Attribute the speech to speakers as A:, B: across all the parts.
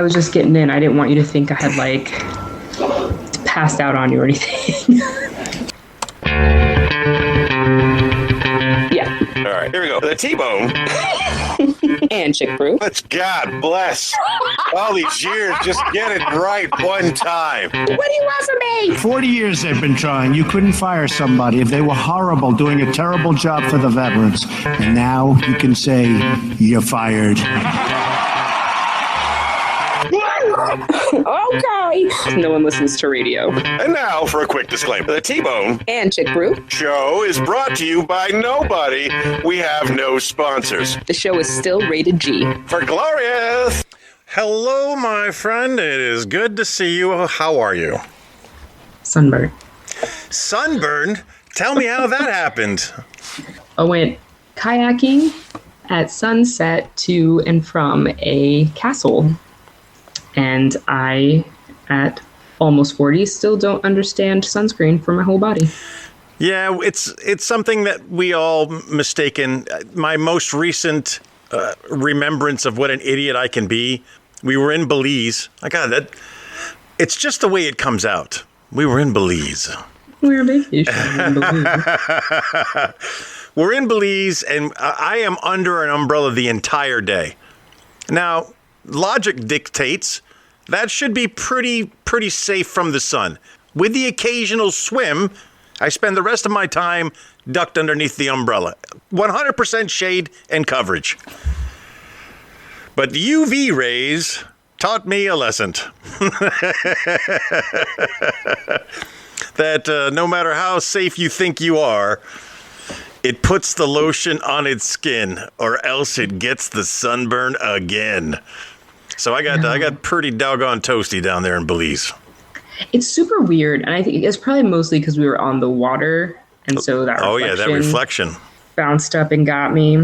A: I was just getting in. I didn't want you to think I had, like, passed out on you or anything. Yeah.
B: All right, here we go. The T-bone.
A: And ChickBrew.
B: Let's God bless. All these years, just get it right one time.
A: What do you want from me?
C: 40 years they've been trying. You couldn't fire somebody if they were horrible, doing a terrible job for the veterans. And now you can say, you're fired.
A: Okay. No one listens to radio.
B: And now for a quick disclaimer. The T-Bone
A: And ChickBrew.
B: show is brought to you by nobody. We have no sponsors.
A: The show is still rated G.
B: For Glorious.
D: Hello, my friend. It is good to see you. How are you?
A: Sunburn.
D: Sunburned? Tell me how that happened.
A: I went kayaking at sunset to and from a castle. And I, at almost 40, still don't understand sunscreen for my whole body.
D: Yeah, it's something that we all mistaken. My most recent remembrance of what an idiot I can be, we were in Belize. It's just the way it comes out. We were in Belize.
A: We're on vacation in Belize.
D: We're in Belize, and I am under an umbrella the entire day. Now, logic dictates that should be pretty safe from the sun. With the occasional swim, I spend the rest of my time ducked underneath the umbrella. 100% shade and coverage. But the UV rays taught me a lesson. That no matter how safe you think you are, it puts the lotion on its skin, or else it gets the sunburn again. So I got pretty doggone toasty down there in Belize.
A: It's super weird, and I think it's probably mostly because we were on the water, and so that
D: that reflection
A: bounced up and got me.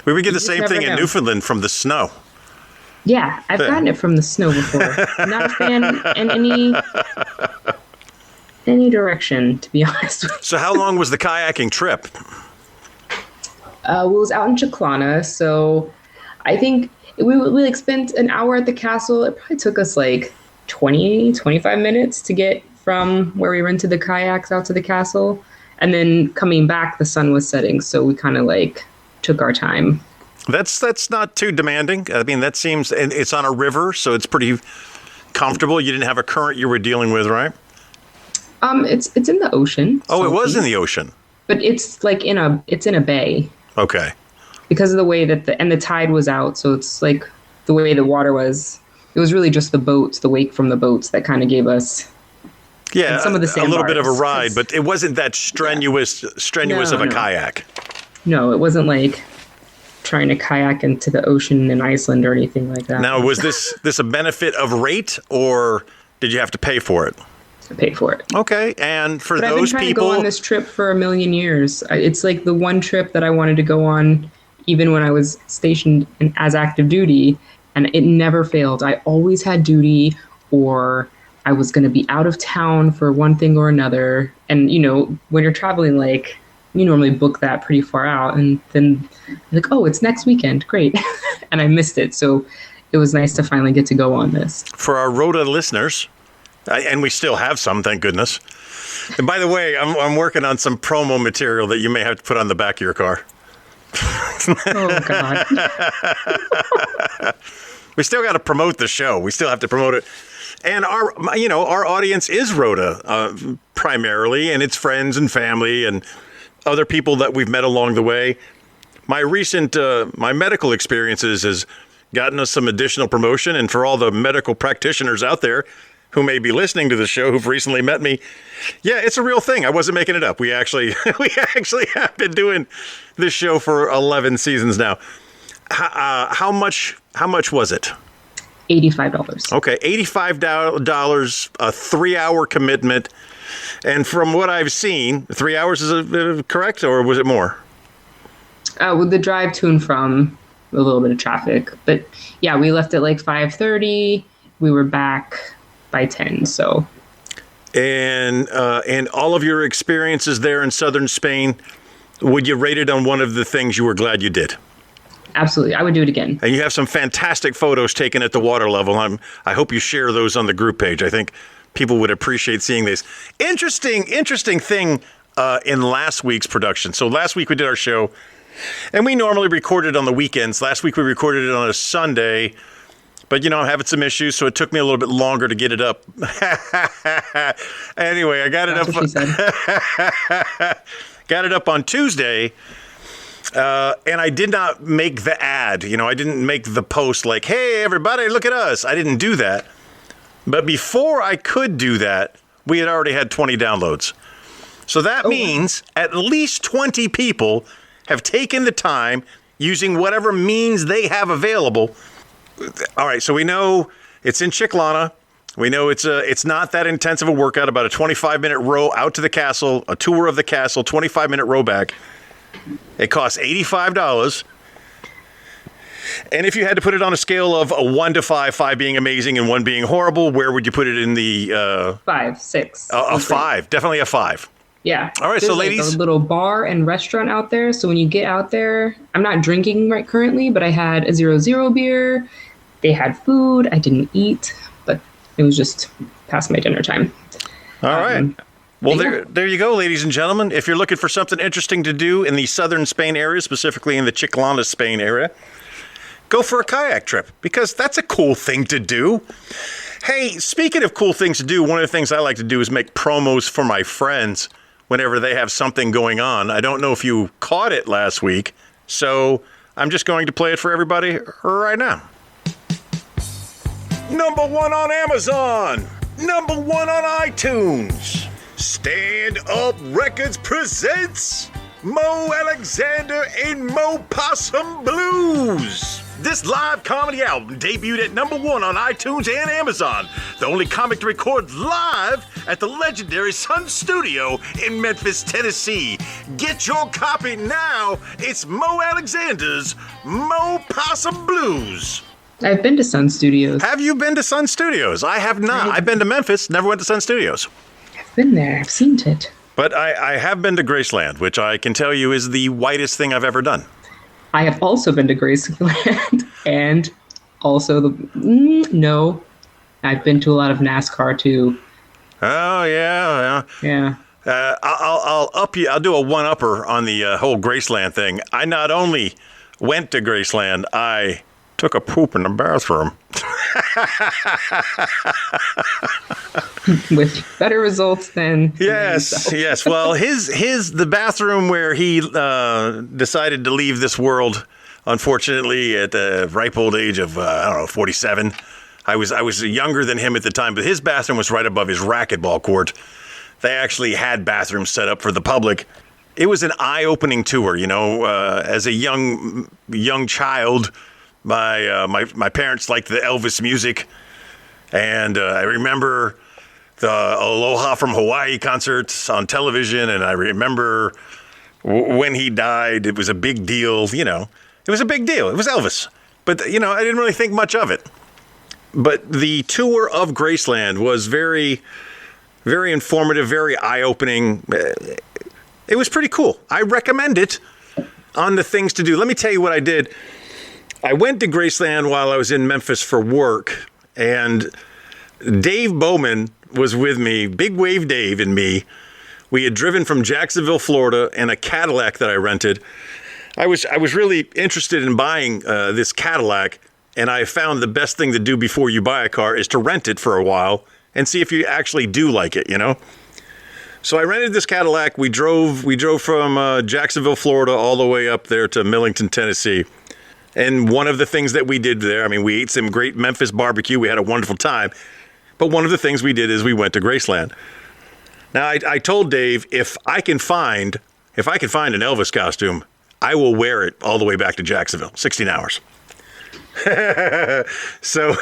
D: We would get the same thing in Newfoundland from the snow.
A: Yeah, I've gotten it from the snow before. Not a fan in any direction, to be honest.
D: So how long was the kayaking trip?
A: It was out in Chiclana, so I think we spent an hour at the castle. It probably took us like 25 minutes to get from where we rented the kayaks out to the castle. And then coming back, the sun was setting, so we kind of took our time.
D: That's not too demanding. I mean, that seems, and it's on a river, so it's pretty comfortable. You didn't have a current you were dealing with, right?
A: It's in the ocean.
D: Oh, it was in the ocean.
A: But it's it's in a bay.
D: Okay.
A: Because of the way that the tide was out, so it's like the way the water was. It was really just the boats, the wake from the boats that kind of gave us.
D: Yeah,
A: some of the
D: a little bit of a ride, but it wasn't that strenuous of a kayak.
A: No, it wasn't like trying to kayak into the ocean in Iceland or anything like that.
D: Now, was this a benefit of rate, or did you have to pay for it?
A: I paid for it.
D: Okay, and for
A: but
D: those
A: I've been trying
D: people,
A: to go on this trip for a million years. It's like the one trip that I wanted to go on, even when I was stationed as active duty, and it never failed. I always had duty, or I was going to be out of town for one thing or another. And when you're traveling, you normally book that pretty far out, and then you're like, oh, it's next weekend, great, and I missed it. So it was nice to finally get to go on this.
D: For our Rhoda listeners. And we still have some, thank goodness. And by the way, I'm working on some promo material that you may have to put on the back of your car.
A: Oh, God.
D: We still got to promote the show. We still have to promote it. And our audience is Rhoda primarily, and it's friends and family and other people that we've met along the way. My recent my medical experiences has gotten us some additional promotion, and for all the medical practitioners out there who may be listening to the show who've recently met me, yeah, it's a real thing. I wasn't making it up. We actually have been doing this show for 11 seasons now. How much was it?
A: $85.
D: Okay, $85, a 3-hour commitment. And from what I've seen, 3 hours is correct, or was it more?
A: With the drive to and from, a little bit of traffic. But yeah, we left at 5:30. We were back by 10, so.
D: And all of your experiences there in southern Spain, would you rate it on one of the things you were glad you did?
A: absolutely. I would do it again.
D: And you have some fantastic photos taken at the water level. I hope you share those on the group page. I think people would appreciate seeing this. Interesting thing in last week's production. So last week we did our show, and we normally record it on the weekends. Last week we recorded it on a Sunday. But, I'm having some issues, so it took me a little bit longer to get it up. Anyway, I got it
A: That's
D: up.
A: what she said.
D: Got it up on Tuesday, and I did not make the ad. I didn't make the post like, hey, everybody, look at us. I didn't do that. But before I could do that, we had already had 20 downloads. So that means at least 20 people have taken the time using whatever means they have available. All right, so we know it's in Chicklana. We know it's not that intensive a workout, about a 25-minute row out to the castle, a tour of the castle, 25-minute row back. It costs $85. And if you had to put it on a scale of a 1 to 5, 5 being amazing and 1 being horrible, where would you put it in the...
A: 5, 6.
D: A 5, definitely a 5.
A: Yeah.
D: All right,
A: There's
D: so ladies...
A: a little bar and restaurant out there, so when you get out there, I'm not drinking right currently, but I had a 0.0 beer. They had food. I didn't eat, but it was just past my dinner time.
D: All right. Well, there you go, ladies and gentlemen. If you're looking for something interesting to do in the southern Spain area, specifically in the Chiclana, Spain area, go for a kayak trip, because that's a cool thing to do. Hey, speaking of cool things to do, one of the things I like to do is make promos for my friends whenever they have something going on. I don't know if you caught it last week, so I'm just going to play it for everybody right now. Number 1 on Amazon. Number 1 on iTunes. Stand Up Records presents Mo Alexander and Mo Possum Blues. This live comedy album debuted at number 1 on iTunes and Amazon. The only comic to record live at the legendary Sun Studio in Memphis, Tennessee. Get your copy now. It's Mo Alexander's Mo Possum Blues.
A: I've been to Sun Studios.
D: Have you been to Sun Studios? I have not. I've been to Memphis, never went to Sun Studios.
A: I've been there. I've seen it.
D: But I have been to Graceland, which I can tell you is the whitest thing I've ever done.
A: I have also been to Graceland, and also no, I've been to a lot of NASCAR too.
D: Oh yeah. I'll up you. I'll do a one-upper on the whole Graceland thing. I not only went to Graceland, I took a poop in the bathroom.
A: With better results than
D: yes. Well, the bathroom where he decided to leave this world, unfortunately, at the ripe old age of 47. I was younger than him at the time, but his bathroom was right above his racquetball court. They actually had bathrooms set up for the public. It was an eye-opening tour, as a young child. My parents liked the Elvis music, and I remember the Aloha from Hawaii concerts on television, and I remember when he died, it was a big deal, It was a big deal. It was Elvis. But, I didn't really think much of it. But the tour of Graceland was very, very informative, very eye-opening. It was pretty cool. I recommend it on the things to do. Let me tell you what I did. I went to Graceland while I was in Memphis for work, and Dave Bowman was with me, Big Wave Dave and me. We had driven from Jacksonville, Florida, in a Cadillac that I rented. I was really interested in buying this Cadillac, and I found the best thing to do before you buy a car is to rent it for a while and see if you actually do like it, So I rented this Cadillac. We drove from Jacksonville, Florida, all the way up there to Millington, Tennessee. And one of the things that we did there, we ate some great Memphis barbecue. We had a wonderful time. But one of the things we did is we went to Graceland. Now, I told Dave, if I can find an Elvis costume, I will wear it all the way back to Jacksonville, 16 hours. So,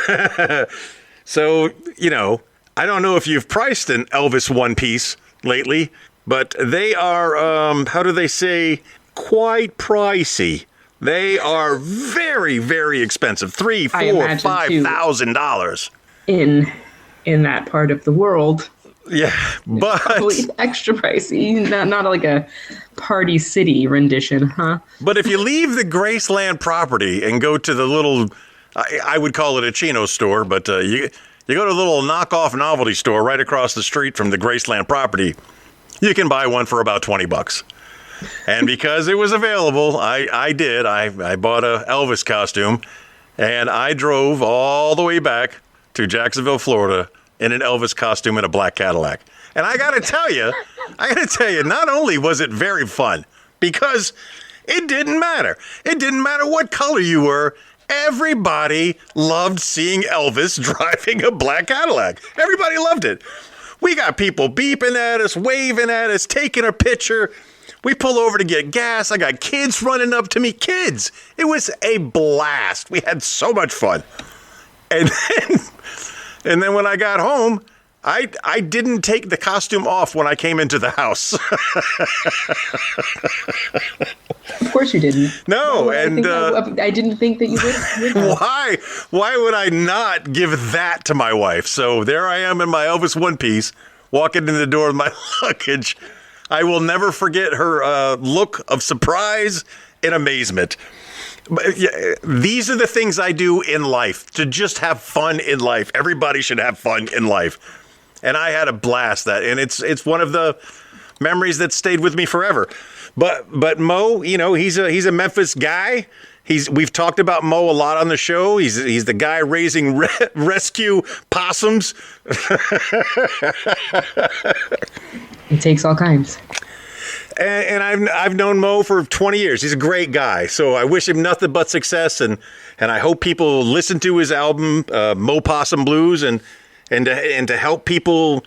D: I don't know if you've priced an Elvis one piece lately, but they are, how do they say, quite pricey. They are very, very expensive. $3,000, $4,000, $5,000.
A: In that part of the world.
D: Yeah, but
A: Probably extra pricey, not like a Party City rendition, huh?
D: But if you leave the Graceland property and go to the little, I would call it a Chino store, but you go to a little knockoff novelty store right across the street from the Graceland property, you can buy one for about $20. And because it was available, I bought a Elvis costume, and I drove all the way back to Jacksonville, Florida in an Elvis costume in a black Cadillac. And I gotta tell you, not only was it very fun, because it didn't matter. It didn't matter what color you were. Everybody loved seeing Elvis driving a black Cadillac. Everybody loved it. We got people beeping at us, waving at us, taking a picture. We pull over to get gas. I got kids running up to me. Kids. It was a blast. We had so much fun. And then when I got home, I didn't take the costume off when I came into the house.
A: Of course you didn't.
D: No, and
A: I didn't think that you would.
D: why? Why would I not give that to my wife? So there I am in my Elvis one piece, walking in the door with my luggage. I will never forget her look of surprise and amazement. But, yeah, these are the things I do in life, to just have fun in life. Everybody should have fun in life. And I had a blast and it's one of the memories that stayed with me forever. But Mo, he's a Memphis guy. We've talked about Mo a lot on the show. He's the guy raising rescue possums.
A: It takes all kinds.
D: And I've known Mo for 20 years. He's a great guy. So I wish him nothing but success. And I hope people listen to his album, Mo Possum Blues, and to help people,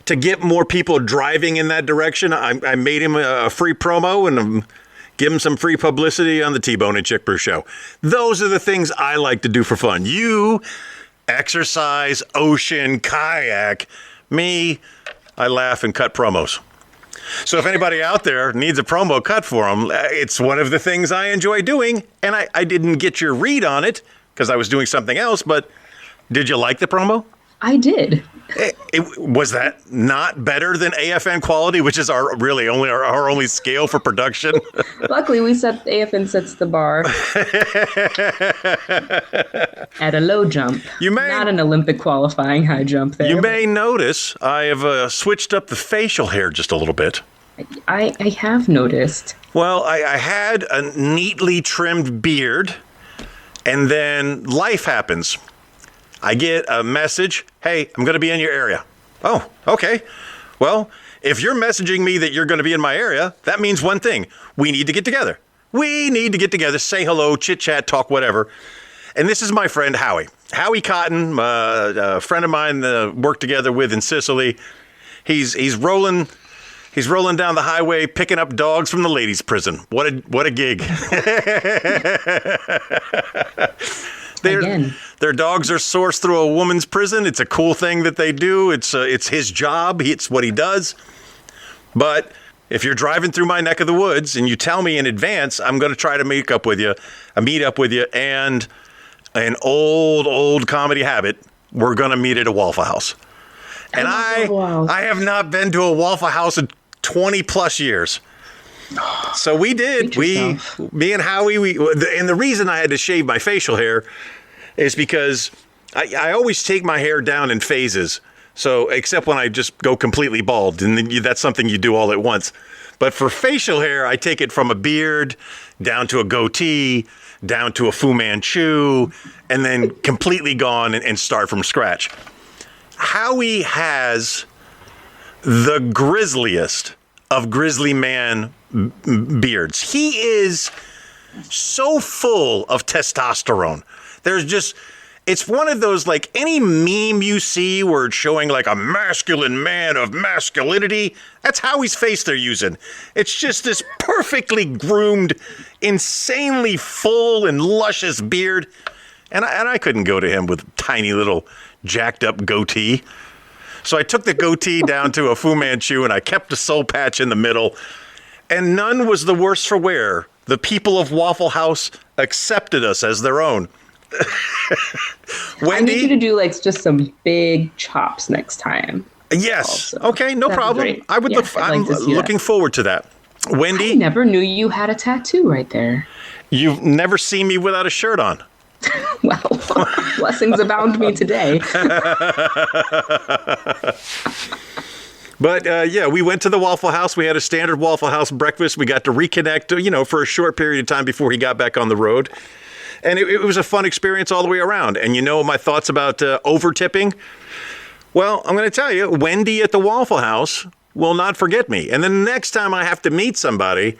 D: to get more people driving in that direction. I made him a free promo and give him some free publicity on the T-Bone and ChickBrew show. Those are the things I like to do for fun. You exercise, ocean, kayak. Me, I laugh and cut promos. So if anybody out there needs a promo cut for them, it's one of the things I enjoy doing. And I didn't get your read on it because I was doing something else. But did you like the promo?
A: I did.
D: Was that not better than AFN quality, which is our only scale for production?
A: Luckily, AFN sets the bar at a low jump. Not an Olympic qualifying high jump there.
D: You may notice I have switched up the facial hair just a little bit.
A: I have noticed.
D: Well, I had a neatly trimmed beard, and then life happens. I get a message, hey, I'm going to be in your area. Oh, okay. Well, if you're messaging me that you're going to be in my area, that means one thing. We need to get together. We need to get together, say hello, chit-chat, talk, whatever. And this is my friend, Howie. Howie Cotton, a friend of mine worked together with in Sicily. He's rolling down the highway, picking up dogs from the ladies' prison. What a gig. Their dogs are sourced through a woman's prison. It's a cool thing that they do. It's his job. It's what he does. But if you're driving through my neck of the woods and you tell me in advance, I'm going to try to meet up with you, and an old comedy habit, we're going to meet at a Waffle House. And I have not been to a Waffle House in 20 plus years. So we did. Me and Howie, and the reason I had to shave my facial hair is because I always take my hair down in phases. So except when I just go completely bald, and then that's something you do all at once. But for facial hair, I take it from a beard down to a goatee, down to a Fu Manchu, and then completely gone and start from scratch. Howie has the grisliest of grizzly man beards. He is so full of testosterone. It's one of those, like any meme you see where it's showing like a masculine man of masculinity. That's Howie's face they're using. It's just this perfectly groomed, insanely full and luscious beard. And I couldn't go to him with tiny little jacked up goatee. So I took the goatee down to a Fu Manchu and I kept the soul patch in the middle. And none was the worse for wear. The people of Waffle House accepted us as their own.
A: Wendy, I need you to do like just some big chops next time.
D: Yes.
A: Also.
D: Okay, no
A: That'd be
D: problem.
A: great.
D: I would
A: Yeah,
D: look.
A: I'd
D: I'm
A: like to see
D: looking
A: that.
D: forward to that.
A: I
D: Wendy,
A: never knew you had a tattoo right there.
D: you've never seen me without a shirt on.
A: Well, blessings abound me today.
D: But yeah, we went to the Waffle House. We had a standard Waffle House breakfast. We got to reconnect, for a short period of time before he got back on the road. And it was a fun experience all the way around. And my thoughts about over tipping? Well, I'm going to tell you, Wendy at the Waffle House will not forget me. And the next time I have to meet somebody,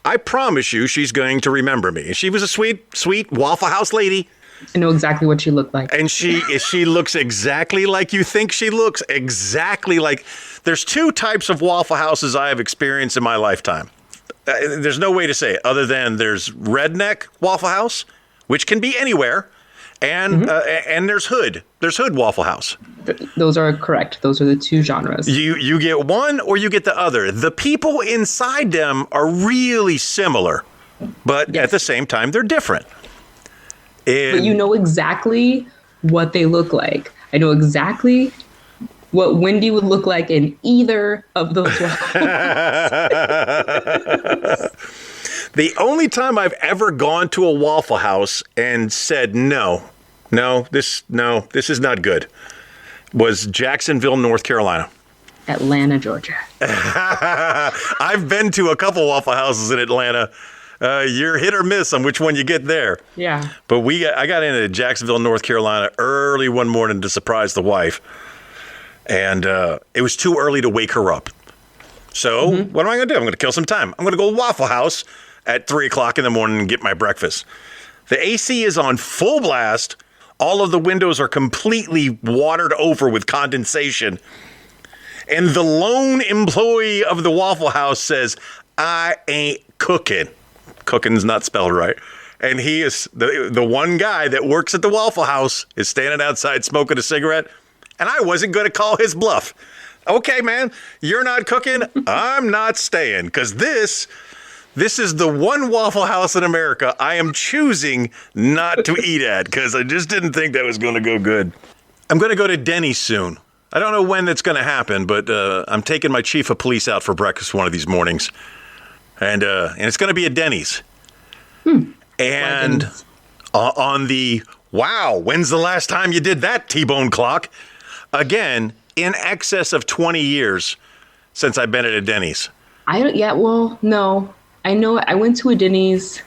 D: I promise you she's going to remember me. She was a sweet, sweet Waffle House lady.
A: I know exactly what you look like.
D: And she looks exactly like you think she looks. Exactly like. There's two types of Waffle Houses I have experienced in my lifetime. There's no way to say it other than there's redneck Waffle House, which can be anywhere, and there's hood. There's hood Waffle House.
A: Those are correct. Those are the two genres.
D: You get one or you get the other. The people inside them are really similar, but at the same time, they're different.
A: But you know exactly what they look like. I know exactly what Wendy would look like in either of those Waffle
D: The only time I've ever gone to a Waffle House and said, no, this is not good, was Jacksonville, North Carolina.
A: Atlanta, Georgia.
D: I've been to a couple Waffle Houses in Atlanta. You're hit or miss on which one you get there.
A: Yeah.
D: But I got into Jacksonville, North Carolina early one morning to surprise the wife. And it was too early to wake her up. So what am I going to do? I'm going to kill some time. I'm going to go to Waffle House at 3 o'clock in the morning and get my breakfast. The AC is on full blast. All of the windows are completely watered over with condensation. And the lone employee of the Waffle House says, I ain't cooking. Cooking's not spelled right. And he is the one guy that works at the Waffle House is standing outside smoking a cigarette. And I wasn't going to call his bluff. Okay, man, you're not cooking. I'm not staying because this is the one Waffle House in America I am choosing not to eat at because I just didn't think that was going to go good. I'm going to go to Denny's soon. I don't know when that's going to happen, but I'm taking my chief of police out for breakfast one of these mornings. And it's going to be at Denny's. And on the, wow, when's the last time you did that, T-bone clock? Again, in excess of 20 years since I've been at a Denny's.
A: No. I know I went to a Denny's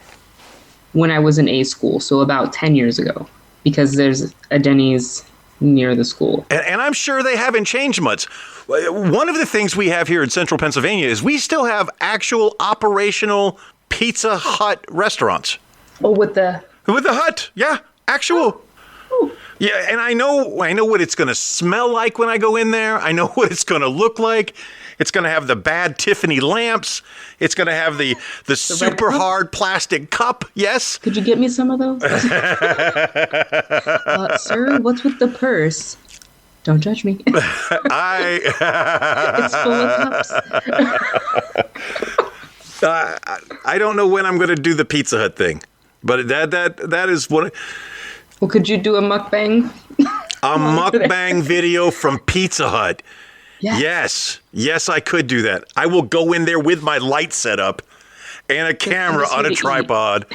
A: when I was in A school, so about 10 years ago, because there's a Denny's near the school.
D: And I'm sure they haven't changed much. One of the things we have here in central Pennsylvania is we still have actual operational Pizza Hut restaurants.
A: Oh, with the
D: hut. Yeah, actual.
A: Oh.
D: Yeah, and I know what it's going to smell like when I go in there. I know what it's going to look like. It's going to have the bad Tiffany lamps. It's going to have the super hard plastic cup. Yes.
A: Could you get me some of those? Sir, what's with the purse? Don't judge me. It's full of cups.
D: I don't know when I'm going to do the Pizza Hut thing, but that is what.
A: Well, could you do a mukbang?
D: A mukbang video from Pizza Hut.
A: Yes.
D: Yes, I could do that. I will go in there with my light setup and a camera on a tripod.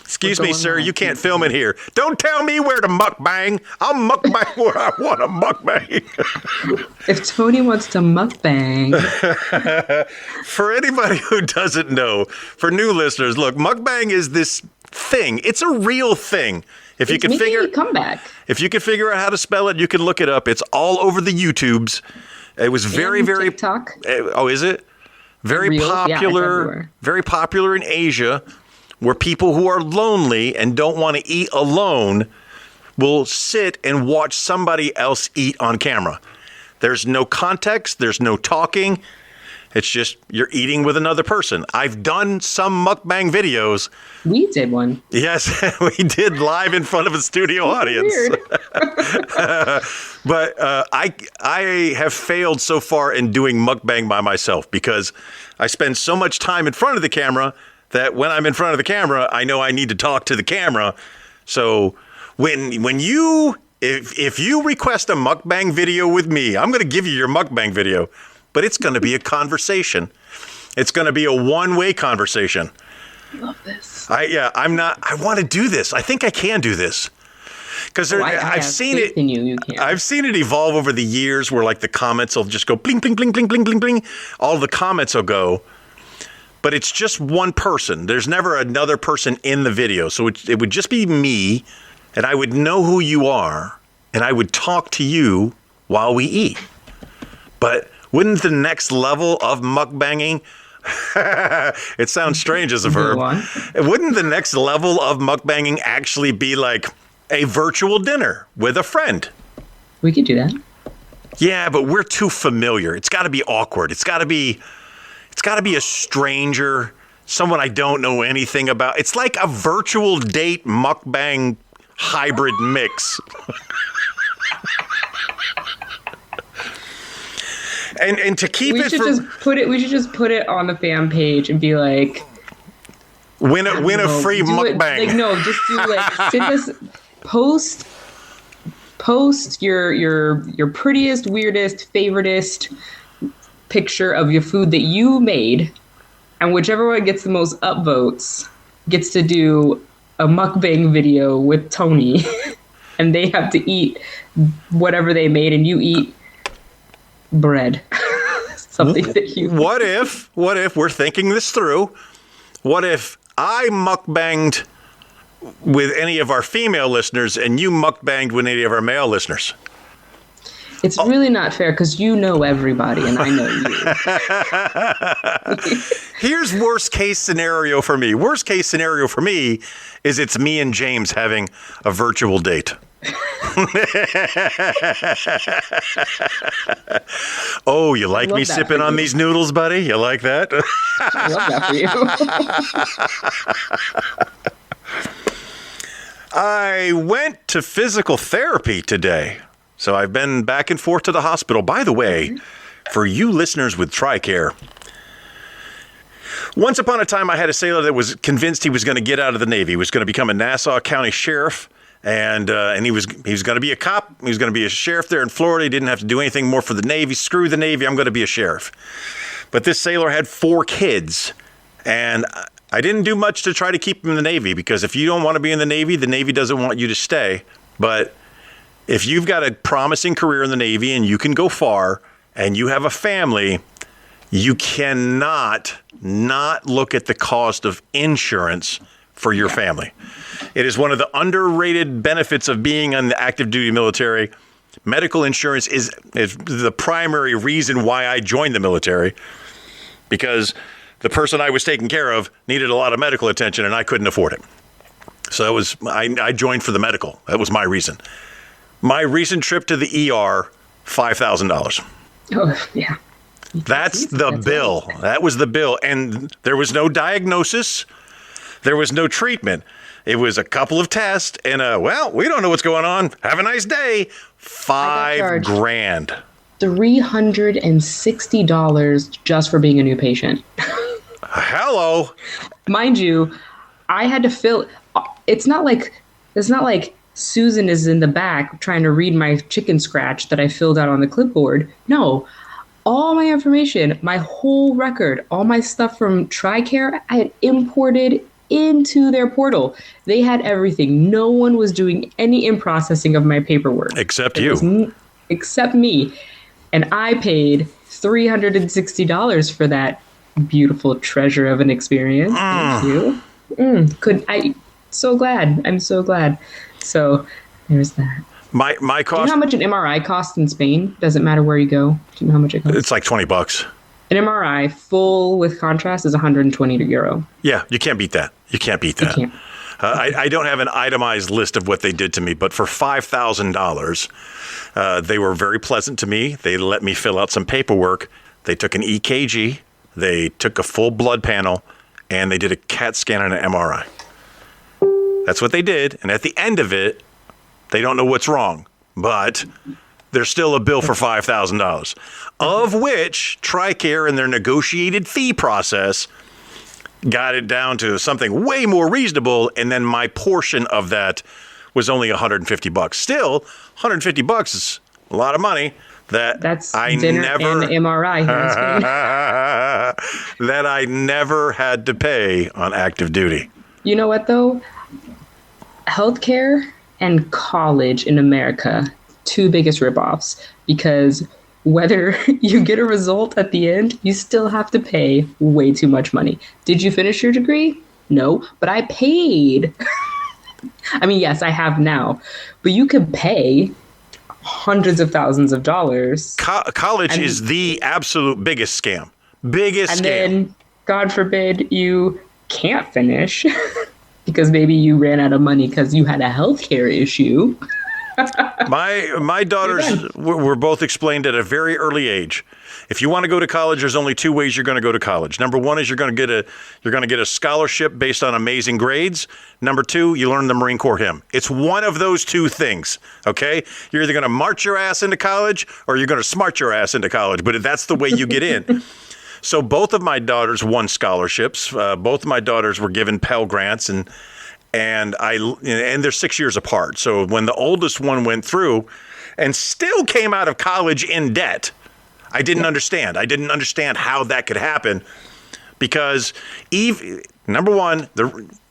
D: Excuse me, sir, you can't film it here. Don't tell me where to mukbang. I'll mukbang where I want to mukbang.
A: If Tony wants to mukbang.
D: For anybody who doesn't know, for new listeners, look, mukbang is this thing. It's a real thing. If you can If you can figure out how to spell it, you can look it up. It's all over the YouTubes. It was very
A: TikTok.
D: Oh, is it? Very popular. Very popular in Asia, where people who are lonely and don't want to eat alone will sit and watch somebody else eat on camera. There's no context. There's no talking. It's just you're eating with another person. I've done some mukbang videos.
A: We did one.
D: Yes, we did live in front of a studio audience.
A: Weird.
D: But I have failed so far in doing mukbang by myself because I spend so much time in front of the camera that when I'm in front of the camera, I know I need to talk to the camera. So when you if you request a mukbang video with me, I'm going to give you your mukbang video, but it's going to be a conversation. It's going to be a one-way conversation.
A: Love this.
D: I want to do this. I think I can do this. Because I've seen it.
A: You can.
D: I've seen it evolve over the years where like the comments will just go bling, bling, bling, bling, bling, bling, bling. All the comments will go. But it's just one person. There's never another person in the video. So it would just be me, and I would know who you are, and I would talk to you while we eat. But wouldn't the next level of mukbanging, it sounds strange as a verb, wouldn't the next level of mukbanging actually be like a virtual dinner with a friend?
A: We could do that.
D: Yeah, but we're too familiar. It's got to be awkward. It's got to be a stranger, someone I don't know anything about. It's like a virtual date mukbang hybrid mix. And to keep
A: we
D: it
A: should
D: from
A: just put it on the fan page and be like,
D: win a free mukbang.
A: Just do like send us post your prettiest, weirdest, favoritist picture of your food that you made, and whichever one gets the most upvotes gets to do a mukbang video with Tony, and they have to eat whatever they made, and you eat bread. Something that you.
D: What if we're thinking this through? What if I mukbanged with any of our female listeners and you mukbanged with any of our male listeners?
A: It's really not fair because you know everybody and I know you.
D: Here's worst case scenario for me. Worst case scenario for me is it's me and James having a virtual date. Oh, you like me sipping on these noodles, buddy? You like that?
A: I love that for you.
D: I went to physical therapy today. So I've been back and forth to the hospital. By the way, for you listeners with TRICARE, once upon a time I had a sailor that was convinced he was going to get out of the Navy. He was going to become a Nassau County sheriff, and he was going to be a cop. He was going to be a sheriff there in Florida. He didn't have to do anything more for the Navy. Screw the Navy. I'm going to be a sheriff. But this sailor had 4 kids, and I didn't do much to try to keep him in the Navy, because if you don't want to be in the Navy doesn't want you to stay. But if you've got a promising career in the Navy and you can go far and you have a family, you cannot not look at the cost of insurance for your family. It is one of the underrated benefits of being in the active duty military. Medical insurance is the primary reason why I joined the military, because the person I was taking care of needed a lot of medical attention and I couldn't afford it. So I joined for the medical. That was my reason. My recent trip to the ER, $5,000.
A: Oh, yeah.
D: That's the bill. That was the bill. And there was no diagnosis. There was no treatment. It was a couple of tests and we don't know what's going on. Have a nice day. $5,000.
A: $360 just for being a new patient.
D: Hello.
A: Mind you, I had to fill. It's not like Susan is in the back trying to read my chicken scratch that I filled out on the clipboard. No, all my information, my whole record, all my stuff from TRICARE, I had imported into their portal. They had everything. No one was doing any in-processing of my paperwork.
D: Except you.
A: Except me. And I paid $360 for that beautiful treasure of an experience. Thank you. So glad. I'm so glad. So there's that.
D: My cost.
A: Do you know how much an MRI costs in Spain? Doesn't matter where you go. Do you know how much it costs?
D: It's like $20.
A: An MRI full with contrast is 120 euro.
D: Yeah, you can't beat that. You can't beat that.
A: You can't.
D: I don't have an itemized list of what they did to me, but for $5,000, they were very pleasant to me. They let me fill out some paperwork. They took an EKG. They took a full blood panel, and they did a CAT scan and an MRI. That's what they did. And at the end of it, they don't know what's wrong, but there's still a bill for $5,000, of which TRICARE in their negotiated fee process got it down to something way more reasonable. And then my portion of that was only $150. Still, $150 is a lot of money.
A: That's dinner and MRI.
D: That I never had to pay on active duty.
A: You know what, though? Healthcare and college in America, two biggest ripoffs, because whether you get a result at the end, you still have to pay way too much money. Did you finish your degree? No, but I paid. I mean, yes, I have now, but you could pay hundreds of thousands of dollars.
D: College is the absolute biggest scam. Biggest scam.
A: And then, God forbid, you can't finish because maybe you ran out of money because you had a healthcare issue.
D: My daughters were both explained at a very early age. If you want to go to college, there's only two ways you're going to go to college. Number one is you're going to get a scholarship based on amazing grades. Number two, you learn the Marine Corps hymn. It's one of those two things, okay? You're either going to march your ass into college or you're going to smart your ass into college, but that's the way you get in. So both of my daughters won scholarships. Both of my daughters were given Pell Grants, and they're 6 years apart. So when the oldest one went through and still came out of college in debt, I didn't understand. I didn't understand how that could happen because number one,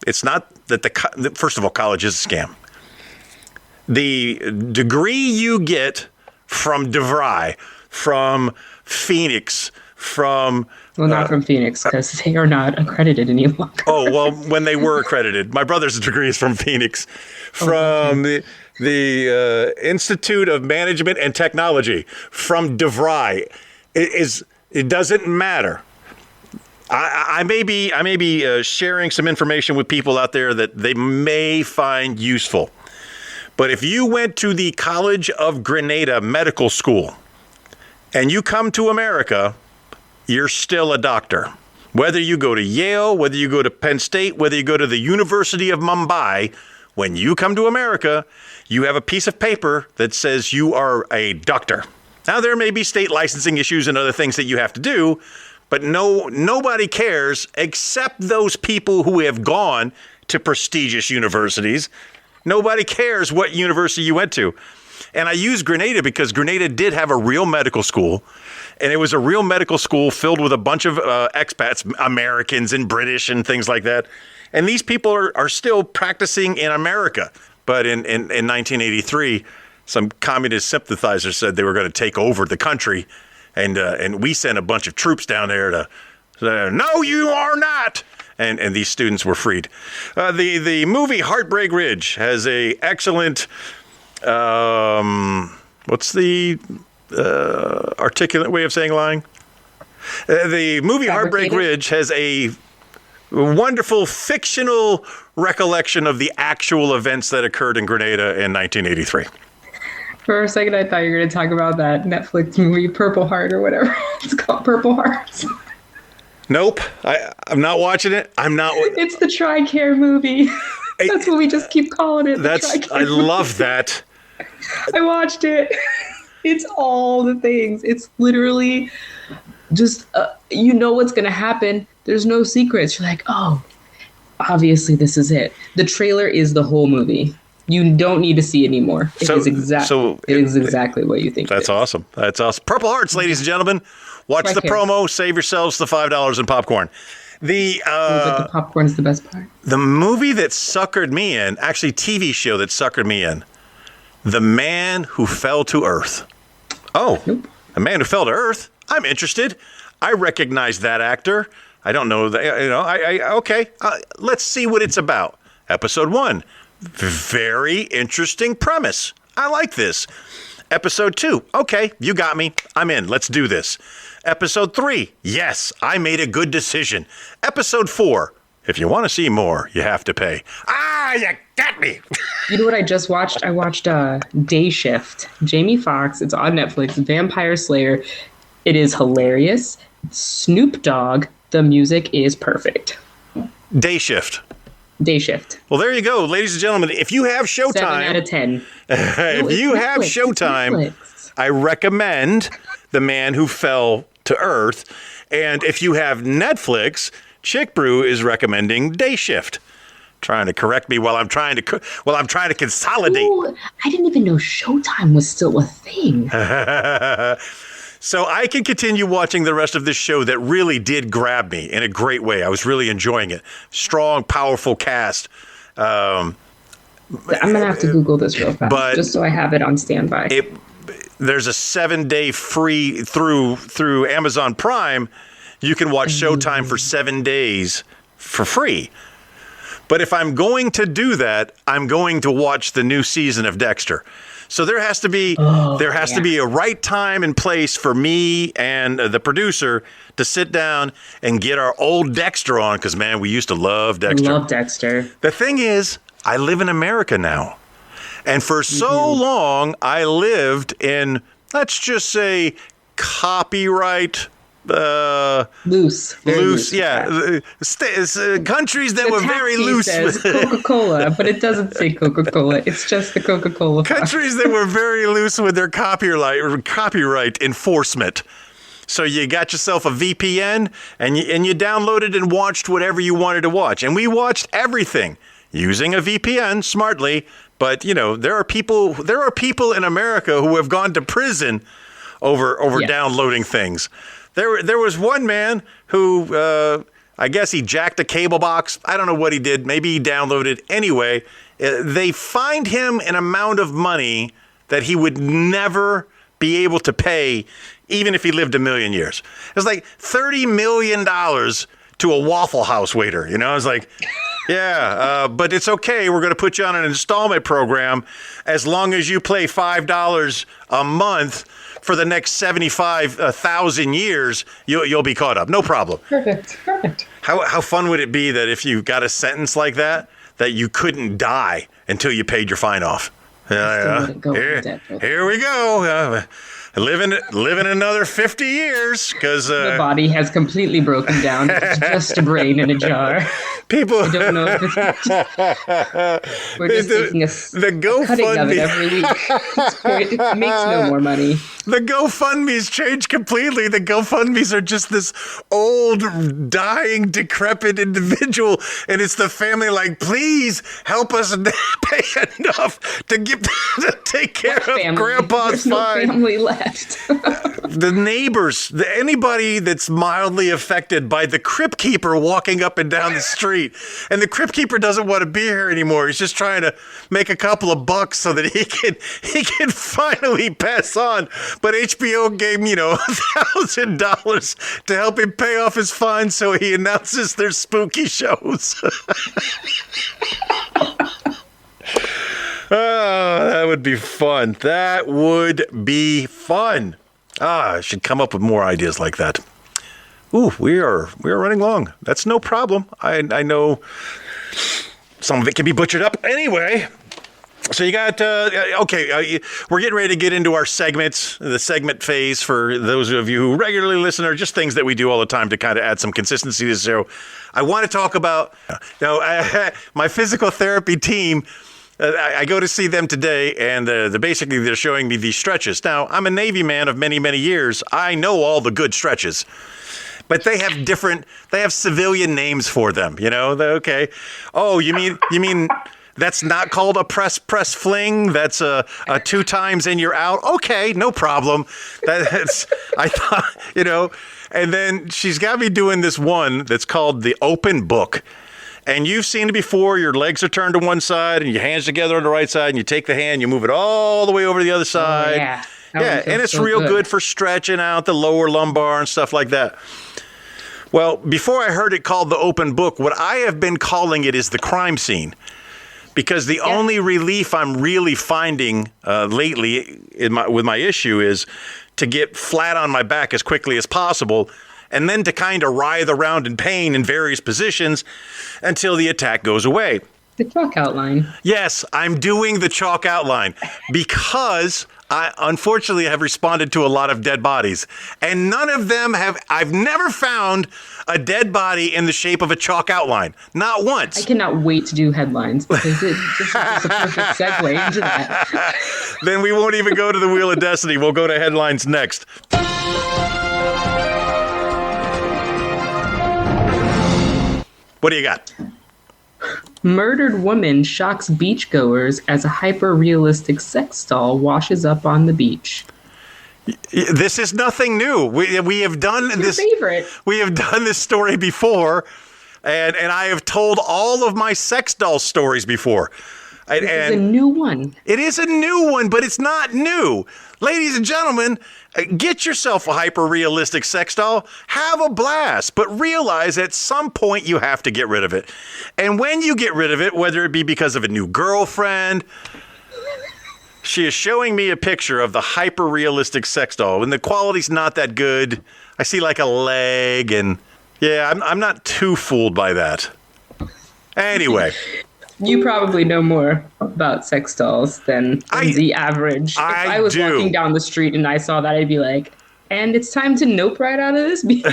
D: it's not that first of all, college is a scam. The degree you get from DeVry, from Phoenix, from...
A: Well, not from Phoenix, because they are not accredited any longer.
D: Oh, well, when they were accredited. My brother's degree is from Phoenix, from the Institute of Management and Technology, from DeVry. It doesn't matter. I may be sharing some information with people out there that they may find useful. But if you went to the College of Grenada Medical School and you come to America, you're still a doctor. Whether you go to Yale, whether you go to Penn State, whether you go to the University of Mumbai, when you come to America, you have a piece of paper that says you are a doctor. Now, there may be state licensing issues and other things that you have to do, but nobody cares except those people who have gone to prestigious universities. Nobody cares what university you went to. And I use Grenada because Grenada did have a real medical school. And it was a real medical school filled with a bunch of expats, Americans and British and things like that. And these people are still practicing in America. But in 1983, some communist sympathizers said they were going to take over the country. And we sent a bunch of troops down there to say, no, you are not. And these students were freed. The movie Heartbreak Ridge has a excellent... what's the articulate way of saying lying? The movie Heartbreak Ridge has a wonderful fictional recollection of the actual events that occurred in Grenada in 1983.
A: For a second, I thought you were going to talk about that Netflix movie, Purple Heart or whatever. It's called Purple Hearts.
D: Nope. I'm not watching it. I'm not.
A: It's the TRICARE movie. That's what we just keep calling it.
D: I love that.
A: I watched it. It's all the things. It's literally just, you know what's going to happen. There's no secrets. You're like, oh, obviously this is it. The trailer is the whole movie. You don't need to see it anymore. It is exactly what you think.
D: That's awesome. That's awesome. Purple Hearts, ladies and gentlemen. Watch the promo. Save yourselves the $5 in popcorn.
A: But the popcorn is the best part.
D: The movie that suckered me in, actually TV show that suckered me in, The Man Who Fell to Earth. Oh, nope. A Man Who Fell to Earth? I'm interested. I recognize that actor. I don't know that, okay. Let's see what it's about. Episode 1. Very interesting premise. I like this. Episode 2. Okay, you got me. I'm in. Let's do this. Episode 3. Yes, I made a good decision. Episode 4. If you want to see more, you have to pay. You got me.
A: You know what I just watched? I watched Day Shift. Jamie Foxx. It's on Netflix. Vampire Slayer. It is hilarious. Snoop Dogg. The music is perfect.
D: Day Shift.
A: Day Shift.
D: Well, there you go, ladies and gentlemen. If you have Showtime...
A: 7 out of 10.
D: If you have Showtime, I recommend The Man Who Fell to Earth. And if you have Netflix, ChickBrew is recommending Day Shift. trying to correct me while I'm trying to consolidate.
A: Ooh, I didn't even know Showtime was still a thing.
D: So I can continue watching the rest of this show that really did grab me in a great way. I was really enjoying it. Strong, powerful cast.
A: I'm gonna have to Google this real fast, just so I have it on standby.
D: There's a 7-day free through Amazon Prime. You can watch Showtime for 7 days for free. But if I'm going to do that, I'm going to watch the new season of Dexter. So there has to be to be a right time and place for me and the producer to sit down and get our old Dexter on, because, man, we used to love Dexter.
A: I love Dexter.
D: The thing is, I live in America now. And for so long, I lived in, let's just say, copyright...
A: loose,
D: yeah. Countries that were very loose.
A: Says Coca-Cola, but it doesn't say Coca-Cola. It's just the Coca-Cola.
D: Countries that were very loose with their copyright enforcement. So you got yourself a VPN and you downloaded and watched whatever you wanted to watch, and we watched everything using a VPN smartly. But there are people in America who have gone to prison over downloading things. There was one man who, I guess he jacked a cable box. I don't know what he did. Maybe he downloaded. Anyway, they fined him an amount of money that he would never be able to pay, even if he lived a million years. It was like $30 million to a Waffle House waiter. I was like, yeah, but it's okay. We're going to put you on an installment program as long as you pay $5 a month for the next 75,000 years, you'll be caught up. No problem.
A: Perfect.
D: How fun would it be that if you got a sentence like that you couldn't die until you paid your fine off? Here we go. Living another 50 years because
A: the body has completely broken down. It's just a brain in a jar.
D: People,
A: I don't know if it's we're just taking a cutting of it every week. It makes no more money.
D: The GoFundMe's changed completely. The GoFundMe's are just this old, dying, decrepit individual, and it's the family like, please help us pay enough to take care of Grandpa's fine.
A: No family left.
D: The neighbors, anybody that's mildly affected by the crypt keeper walking up and down the street, and the crypt keeper doesn't want to be here anymore. He's just trying to make a couple of bucks so that he can finally pass on. But HBO gave him, $1,000 to help him pay off his fine, so he announces their spooky shows. Oh, that would be fun. That would be fun. I should come up with more ideas like that. Ooh, we are running long. That's no problem. I know some of it can be butchered up anyway. So you got, we're getting ready to get into our segments, the segment phase for those of you who regularly listen, or just things that we do all the time to kind of add some consistency to the show. I want to talk about, my physical therapy team. I go to see them today, and they're showing me these stretches. Now, I'm a Navy man of many, many years. I know all the good stretches. But they have civilian names for them, okay. Oh, you mean that's not called a press fling? That's a 2 times and you're out? Okay, no problem. I thought, and then she's got me doing this one that's called the open book. And you've seen it before. Your legs are turned to one side and your hands together on the right side, and you take the hand, you move it all the way over to the other side.
A: Oh, yeah.
D: And it's real good for stretching out the lower lumbar and stuff like that. Well, before I heard it called the open book, what I have been calling it is the crime scene. Because the only relief I'm really finding lately with my issue is to get flat on my back as quickly as possible, and then to kind of writhe around in pain in various positions until the attack goes away.
A: The chalk outline.
D: Yes, I'm doing the chalk outline because I unfortunately have responded to a lot of dead bodies, and none of them I've never found a dead body in the shape of a chalk outline. Not once.
A: I cannot wait to do headlines because this is just a perfect segue into that.
D: Then we won't even go to the Wheel of Destiny. We'll go to headlines next. What do you got?
A: Murdered woman shocks beachgoers as a hyper-realistic sex doll washes up on the beach.
D: This is nothing new. We have done this.
A: Favorite.
D: We have done this story before, and I have told all of my sex doll stories before.
A: This is a new one.
D: It is a new one, but it's not new. Ladies and gentlemen, get yourself a hyper-realistic sex doll. Have a blast, but realize at some point you have to get rid of it. And when you get rid of it, whether it be because of a new girlfriend, she is showing me a picture of the hyper-realistic sex doll, and the quality's not that good. I see like a leg, and yeah, I'm not too fooled by that. Anyway.
A: You probably know more about sex dolls than the average. If I was walking down the street and I saw that, I'd be like, and it's time to nope right out of this beach.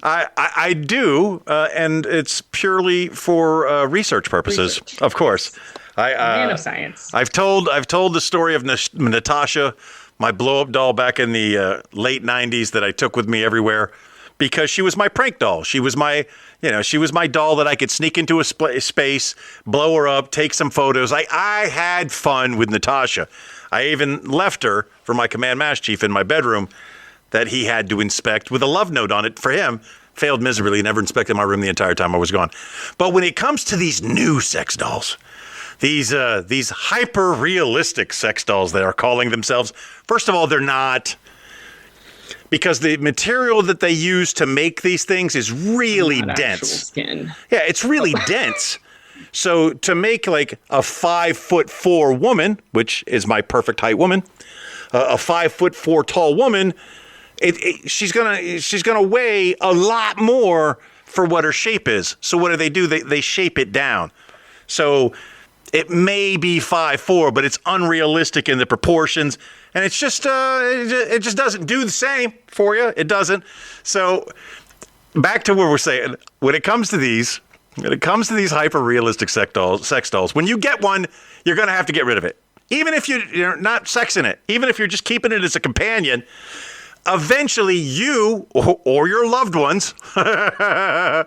D: I do, and it's purely for research purposes, of course.
A: Man of science.
D: I've told the story of Natasha, my blow-up doll back in the late 90s that I took with me everywhere, because she was my prank doll. She was my doll that I could sneak into a space, blow her up, take some photos. I had fun with Natasha. I even left her for my command master chief in my bedroom that he had to inspect with a love note on it for him. Failed miserably, never inspected my room the entire time I was gone. But when it comes to these new sex dolls, these hyper-realistic sex dolls they are calling themselves, first of all, they're not. Because the material that they use to make these things is really dense.
A: Skin.
D: Yeah, it's really dense. So to make like a 5'4" woman, which is my perfect height woman, a 5'4" tall woman, she's gonna weigh a lot more for what her shape is. So what do? They shape it down. So it may be 5'4", but it's unrealistic in the proportions. And it's just, it just doesn't do the same for you. It doesn't. So back to what we're saying. When it comes to these hyper-realistic sex dolls, when you get one, you're going to have to get rid of it. Even if you're not sexing it, even if you're just keeping it as a companion, eventually you or your loved ones are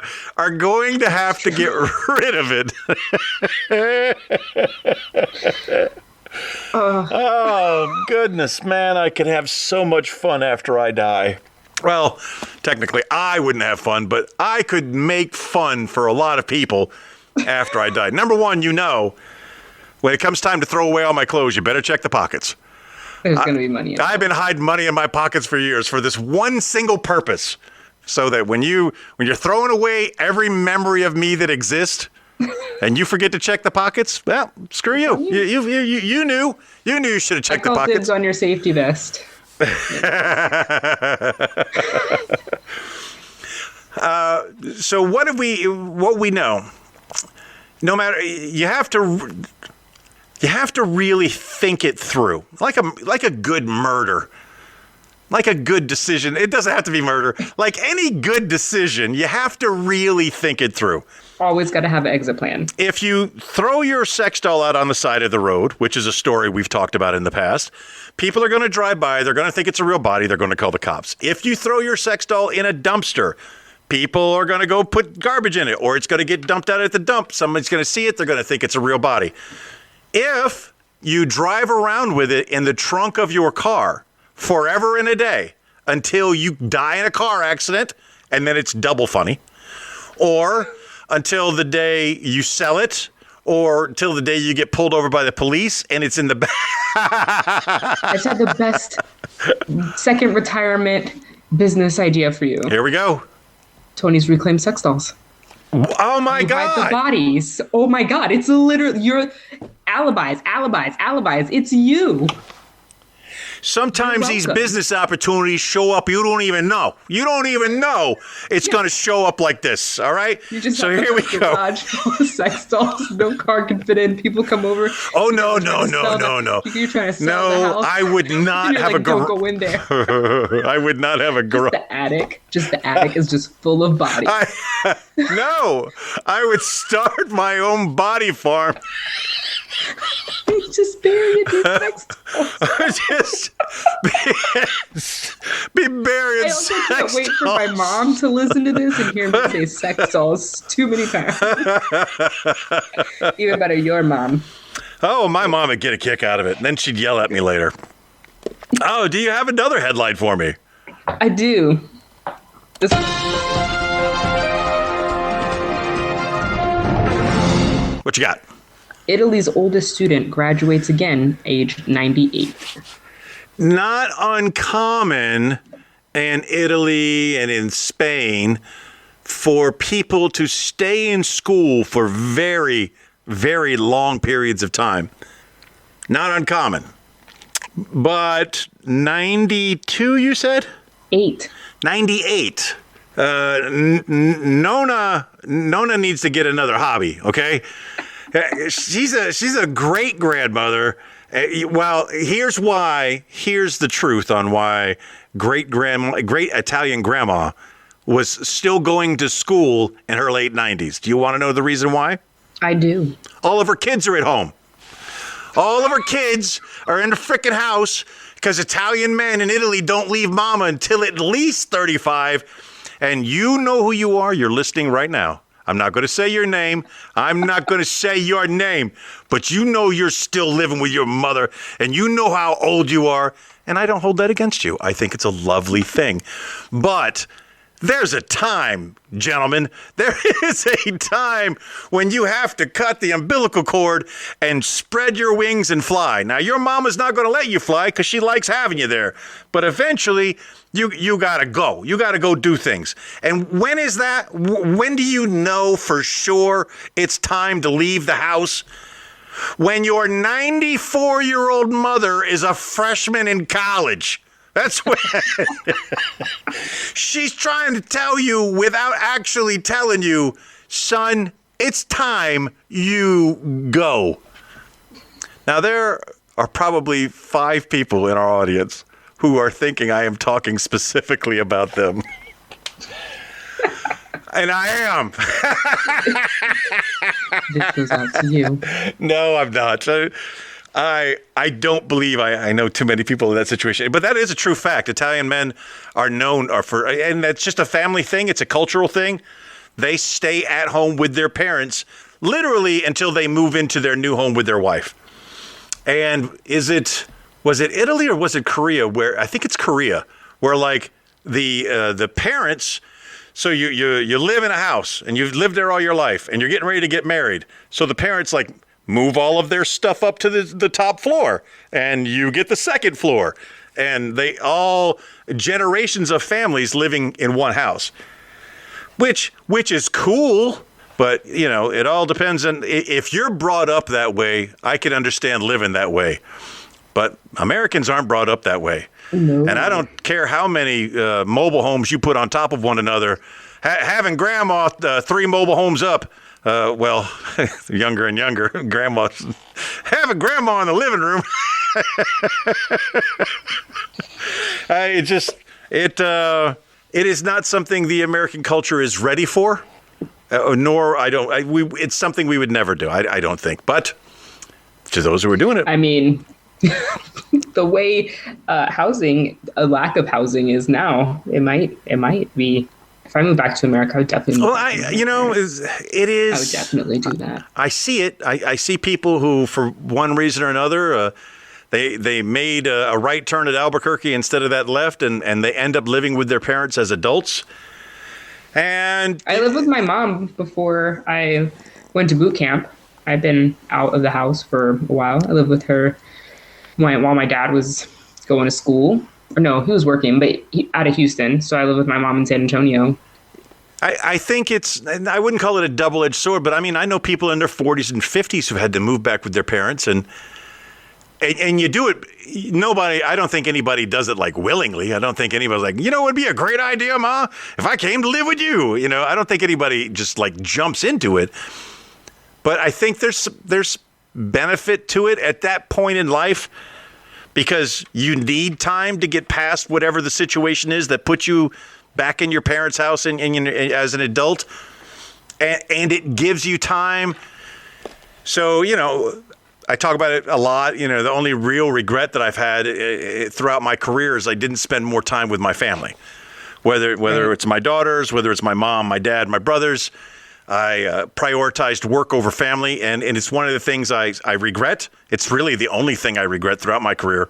D: going to have to get rid of it. Oh, goodness, man, I could have so much fun after I die. Well, technically, I wouldn't have fun, but I could make fun for a lot of people after I die. Number one, when it comes time to throw away all my clothes, you better check the pockets.
A: There's going to be money in it.
D: I've been hiding money in my pockets for years for this one single purpose, so that when you're throwing away every memory of me that exists, and you forget to check the pockets, well, screw you. You knew you should have checked the pockets.
A: Dibs on your safety vest.
D: So what we know? No matter, you have to really think it through, like a good murder. Like a good decision. It doesn't have to be murder. Like any good decision, you have to really think it through.
A: Always got to have an exit plan.
D: If you throw your sex doll out on the side of the road, which is a story we've talked about in the past, people are going to drive by. They're going to think it's a real body. They're going to call the cops. If you throw your sex doll in a dumpster, people are going to go put garbage in it, or it's going to get dumped out at the dump. Somebody's going to see it. They're going to think it's a real body. If you drive around with it in the trunk of your car forever and a day until you die in a car accident, and then it's double funny, or until the day you sell it, or until the day you get pulled over by the police and it's in the back.
A: I just had the best second retirement business idea for you.
D: Here we go.
A: Tony's Reclaimed Sex Dolls.
D: Oh my God.
A: Hide the bodies. Oh my God. It's literally your alibis. It's you.
D: Sometimes these business opportunities show up. You don't even know. It's going to show up like this. All right. So here we go.
A: Garage full of sex dolls. No car can fit in. People come over.
D: Oh no.
A: You're trying to sell the house.
D: I would not have a garage.
A: Don't go in there.
D: I would not have a garage.
A: Just the attic is just full of bodies.
D: No, I would start my own body farm.
A: Just bury it in sex dolls.
D: Just be burying sex
A: can't wait for my mom to listen to this and hear me say sex dolls too many times. Even better, your mom.
D: Oh, my mom would get a kick out of it, and then she'd yell at me later. Oh, do you have another headline for me?
A: I do. This.
D: What you got?
A: Italy's oldest student graduates again, aged 98.
D: Not uncommon in Italy and in Spain for people to stay in school for very, very long periods of time. Not uncommon. But 92, you said? 98. Nona needs to get another hobby, okay? She's a great grandmother. Well, here's why. Here's the truth on why great Italian grandma was still going to school in her late 90s. Do you want to know the reason why?
A: I do.
D: All of her kids are at home. All of her kids are in the frickin' house because Italian men in Italy don't leave mama until at least 35. And you know who you are. You're listening right now. I'm not going to say your name. I'm not going to say your name. But you know you're still living with your mother. And you know how old you are. And I don't hold that against you. I think it's a lovely thing. But there's a time, gentlemen. There is a time when you have to cut the umbilical cord and spread your wings and fly. Now, your mama's not going to let you fly because she likes having you there. But eventually, you got to go. You got to go do things. And when is that? When do you know for sure it's time to leave the house? When your 94-year-old mother is a freshman in college. That's when she's trying to tell you without actually telling you, son, it's time you go. Now, there are probably 5 people in our audience who are thinking I am talking specifically about them. And I am.
A: This goes out to you.
D: No, I'm not. I don't believe I know too many people in that situation. But that is a true fact. Italian men are known for, and that's just a family thing. It's a cultural thing. They stay at home with their parents literally until they move into their new home with their wife. And was it Italy or was it Korea? Where I think it's Korea, where like the parents. So you live in a house and you've lived there all your life and you're getting ready to get married. So the parents like move all of their stuff up to the top floor and you get the second floor. And they all generations of families living in one house, which is cool. But, you know, it all depends on if you're brought up that way. I can understand living that way. But Americans aren't brought up that way. No. And I don't care how many mobile homes you put on top of one another. Having grandma 3 mobile homes up, well, younger and younger, having grandma in the living room. It is not something the American culture is ready for, it's something we would never do. I don't think. But to those who are doing it,
A: I mean. The way housing, a lack of housing is now, it might be. If I move back to America, I would definitely.
D: Well, it is.
A: I would definitely do that.
D: I see it. I see people who, for one reason or another, they made a right turn at Albuquerque instead of that left, and they end up living with their parents as adults. And
A: I lived with my mom before I went to boot camp. I've been out of the house for a while. I lived with her. While my dad was going to school, or no, he was working, but out of Houston. So I live with my mom in San Antonio.
D: I think I wouldn't call it a double-edged sword, but I mean, I know people in their 40s and 50s who've had to move back with their parents, and you do it. I don't think anybody does it like willingly. I don't think anybody's like, it would be a great idea, Ma, if I came to live with you. I don't think anybody just like jumps into it. But I think there's benefit to it at that point in life, because you need time to get past whatever the situation is that puts you back in your parents' house as an adult, and it gives you time. So, I talk about it a lot. The only real regret that I've had throughout my career is I didn't spend more time with my family. Whether it's my daughters, whether it's my mom, my dad, my brothers. I prioritized work over family, and it's one of the things I regret. It's really the only thing I regret throughout my career.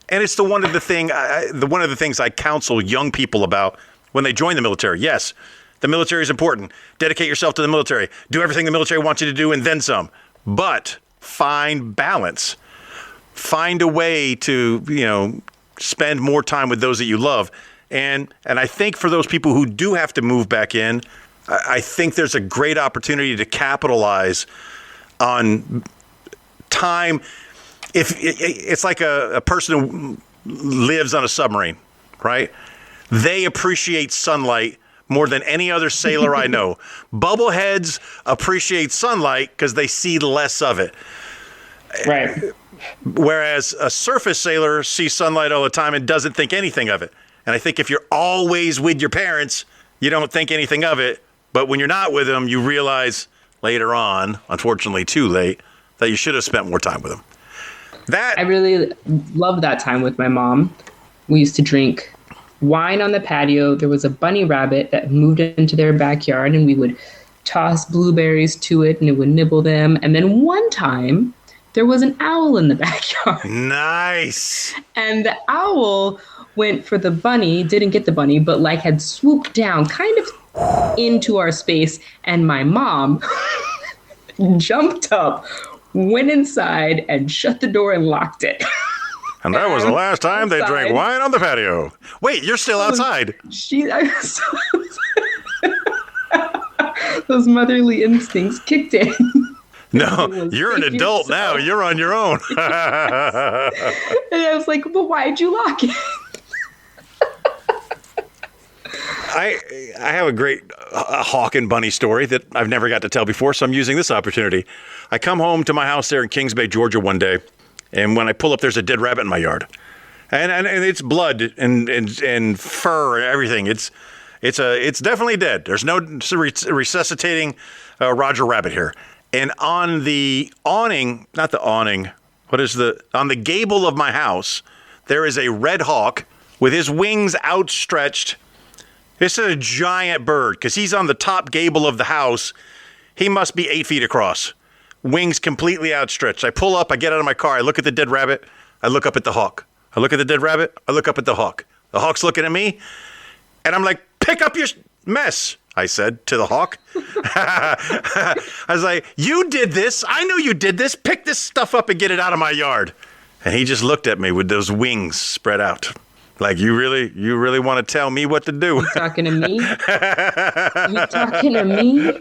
D: And it's one of the things I counsel young people about when they join the military. Yes, the military is important. Dedicate yourself to the military. Do everything the military wants you to do and then some. But find balance. Find a way to, spend more time with those that you love. And I think for those people who do have to move back in, I think there's a great opportunity to capitalize on time. If it's like a person who lives on a submarine, right? They appreciate sunlight more than any other sailor I know. Bubbleheads appreciate sunlight because they see less of it.
A: Right.
D: Whereas a surface sailor sees sunlight all the time and doesn't think anything of it. And I think if you're always with your parents, you don't think anything of it. But when you're not with them, you realize later on, unfortunately too late, that you should have spent more time with them.
A: I really loved that time with my mom. We used to drink wine on the patio. There was a bunny rabbit that moved into their backyard, and we would toss blueberries to it, and it would nibble them. And then one time, there was an owl in the backyard.
D: Nice.
A: And the owl went for the bunny, didn't get the bunny, but had swooped down kind of into our space. And my mom jumped up, went inside, and shut the door and locked it.
D: And that was the last time they drank wine on the patio. Wait, you're still outside. Those motherly instincts kicked in. No, you're an adult now. You're on your own.
A: And I was like, but why'd you lock it?
D: I have a great hawk and bunny story that I've never got to tell before, so I'm using this opportunity. I come home to my house there in Kings Bay, Georgia one day, and when I pull up, there's a dead rabbit in my yard. And it's blood and fur and everything. It's definitely dead. There's no resuscitating Roger Rabbit here. And on the awning, not the awning, on the gable of my house, there is a red hawk with his wings outstretched. This is a giant bird because he's on the top gable of the house. He must be 8 feet across. Wings completely outstretched. I pull up, I get out of my car, I look at the dead rabbit, I look up at the hawk. I look at the dead rabbit, I look up at the hawk. The hawk's looking at me, and I'm like, pick up your mess, I said to the hawk. I was like, you did this. I know you did this. Pick this stuff up and get it out of my yard. And he just looked at me with those wings spread out. Like, you really want to tell me what to do?
A: You talking to me? You talking to me?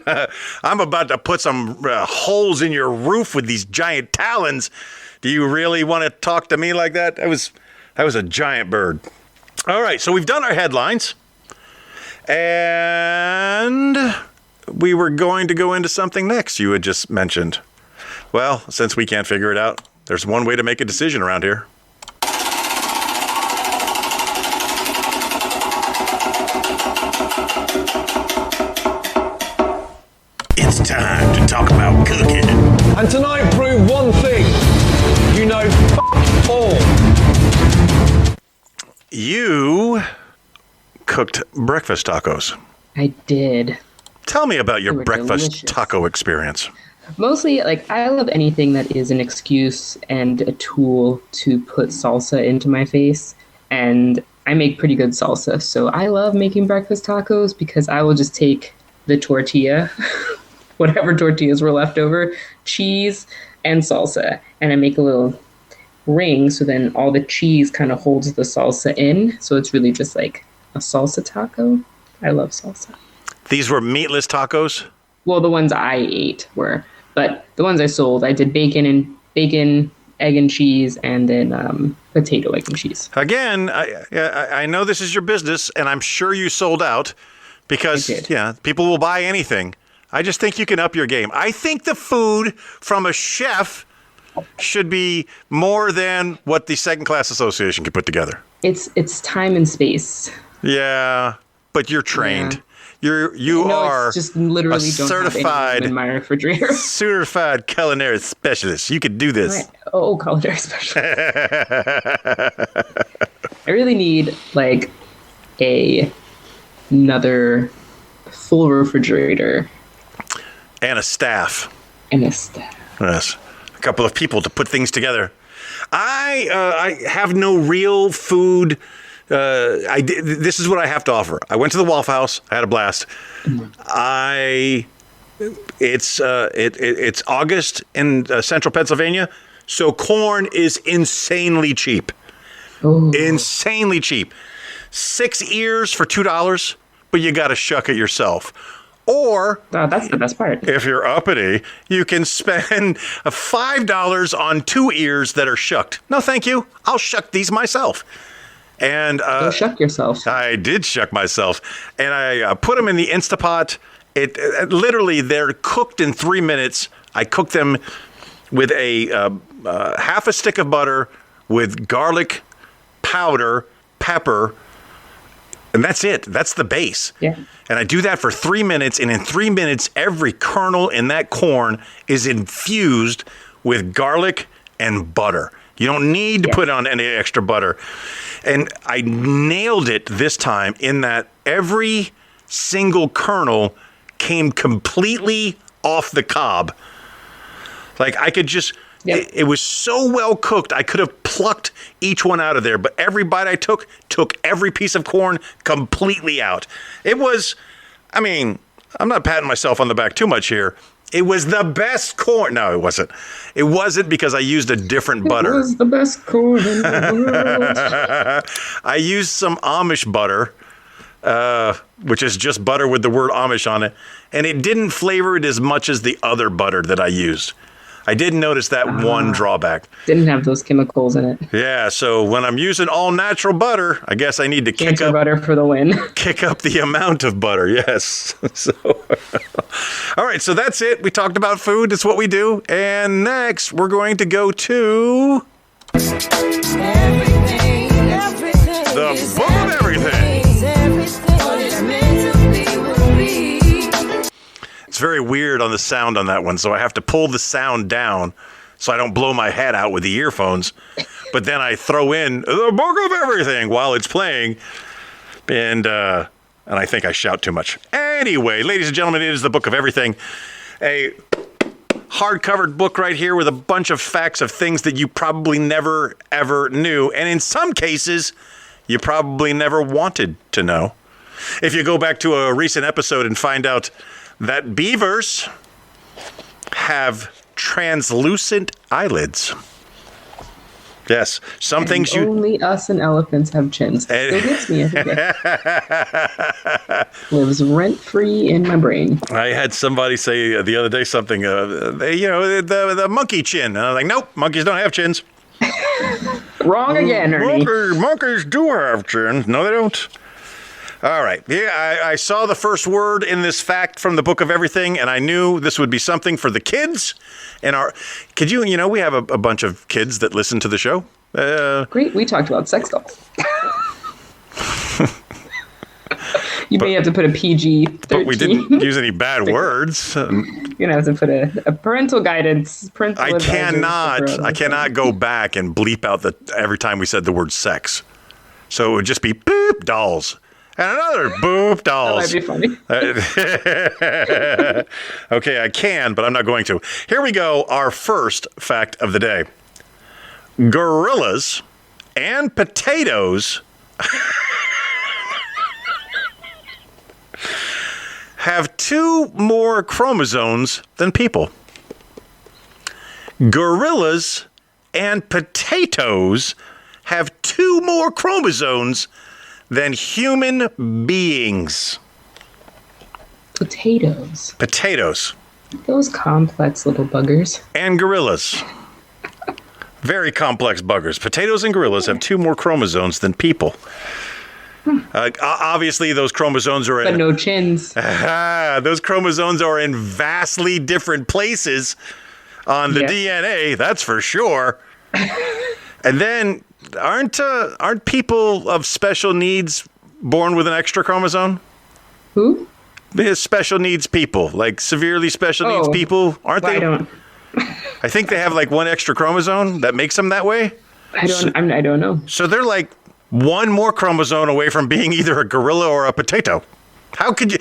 D: I'm about to put some holes in your roof with these giant talons. Do you really want to talk to me like that? That was a giant bird. All right, so we've done our headlines. And we were going to go into something next you had just mentioned. Well, since we can't figure it out, there's one way to make a decision around here. It's time to talk about cooking.
E: And tonight prove one thing. You know all.
D: You cooked breakfast tacos.
A: I did.
D: Tell me about your breakfast
A: delicious.
D: taco experience.
A: Mostly, I love anything that is an excuse and a tool to put salsa into my face. And I make pretty good salsa. So I love making breakfast tacos because I will just take the tortilla, whatever tortillas were left over, cheese, and salsa. And I make a little ring so then all the cheese kind of holds the salsa in. So it's really just like a salsa taco. I love salsa.
D: These were meatless tacos?
A: Well, the ones I ate were, but the ones I sold, I did bacon, egg and cheese, and then potato, egg and cheese.
D: Again, I know this is your business, and I'm sure you sold out because people will buy anything. I just think you can up your game. I think the food from a chef should be more than what the Second Class Association can put together.
A: It's time and space.
D: Yeah, but you're trained. You are
A: just literally
D: a certified
A: in my refrigerator.
D: certified culinary specialist. You could do this.
A: Right. Oh, culinary specialist. I really need like a another full refrigerator,
D: And a staff.
A: and a staff.
D: Yes. A couple of people to put things together. I have no real food. This is what I have to offer. I went to the Waffle House. I had a blast. It's August in central Pennsylvania, so corn is insanely cheap.
A: Oh,
D: Insanely cheap. 6 ears for $2, but you got to shuck it yourself. Or
A: that's the best part.
D: if you're uppity, you can spend $5 on 2 ears that are shucked. No, thank you. I'll shuck these myself. And
A: Go shuck yourself.
D: I did shuck myself, and I put them in the Instapot. It literally, they're cooked in 3 minutes. I cooked them with a half a stick of butter with garlic powder, pepper, and that's it. That's the base.
A: Yeah.
D: And I do that for 3 minutes, and in 3 minutes, every kernel in that corn is infused with garlic and butter. You don't need to put on any extra butter. And I nailed it this time in that every single kernel came completely off the cob. Like I could just, it was so well cooked, I could have plucked each one out of there. But every bite I took every piece of corn completely out. It was, I mean, I'm not patting myself on the back too much here. It was the best corn. No, it wasn't. It wasn't because I used a different butter.
A: It was the best corn in the world.
D: I used some Amish butter, which is just butter with the word Amish on it, and it didn't flavor it as much as the other butter that I used. I did notice that one drawback.
A: Didn't have those chemicals in it.
D: Yeah, so when I'm using all natural butter, I guess I need to kick
A: Cancer
D: up
A: butter for the win.
D: kick up the amount of butter. Yes. So, all right, so that's it. We talked about food. That's what we do. And next, we're going to go to
F: Everything,
D: the book of everything.
F: what is meant to be will be.
D: It's very weird on the sound on that one, so I have to pull the sound down so I don't blow my head out with the earphones. But then I throw in the book of everything while it's playing, and I think I shout too much. Anyway, ladies and gentlemen, it is the book of everything, a hard-covered book right here with a bunch of facts of things that you probably never, ever knew, and in some cases, you probably never wanted to know. If you go back to a recent episode and find out that beavers have translucent eyelids. Yes, some things you...
A: Only us and elephants have chins. It gets me every day. Lives rent-free in my brain.
D: I had somebody say the other day something, the monkey chin. And I was like, nope, monkeys don't have chins.
A: Wrong again, Ernie.
D: Monkeys do have chins. No, they don't. All right. Yeah, I saw the first word in this fact from the book of everything, and I knew this would be something for the kids. And we have a bunch of kids that listen to the show.
A: Great. We talked about sex dolls. You may have to put a PG-13.
D: But we didn't use any bad words.
A: You're going to have to put a parental guidance.
D: I cannot go back and bleep out every time we said the word sex. So it would just be boop dolls. And another boop dolls.
A: That might be funny.
D: Okay, I can, but I'm not going to. Here we go. Our first fact of the day. Gorillas and potatoes have 2 more chromosomes than people. Gorillas and potatoes have 2 more chromosomes than human beings.
A: Potatoes.
D: Potatoes.
A: Those complex little buggers.
D: And gorillas. Very complex buggers. Potatoes and gorillas have 2 more chromosomes than people. Obviously, those chromosomes are in...
A: But no chins.
D: Those chromosomes are in vastly different places on the DNA, that's for sure. And then, aren't people of special needs born with an extra chromosome?
A: Who?
D: Special needs people, like severely special needs people, aren't they?
A: I don't.
D: I think they have like 1 extra chromosome that makes them that way.
A: I don't know.
D: So they're like One more chromosome away from being either a gorilla or a potato. How could you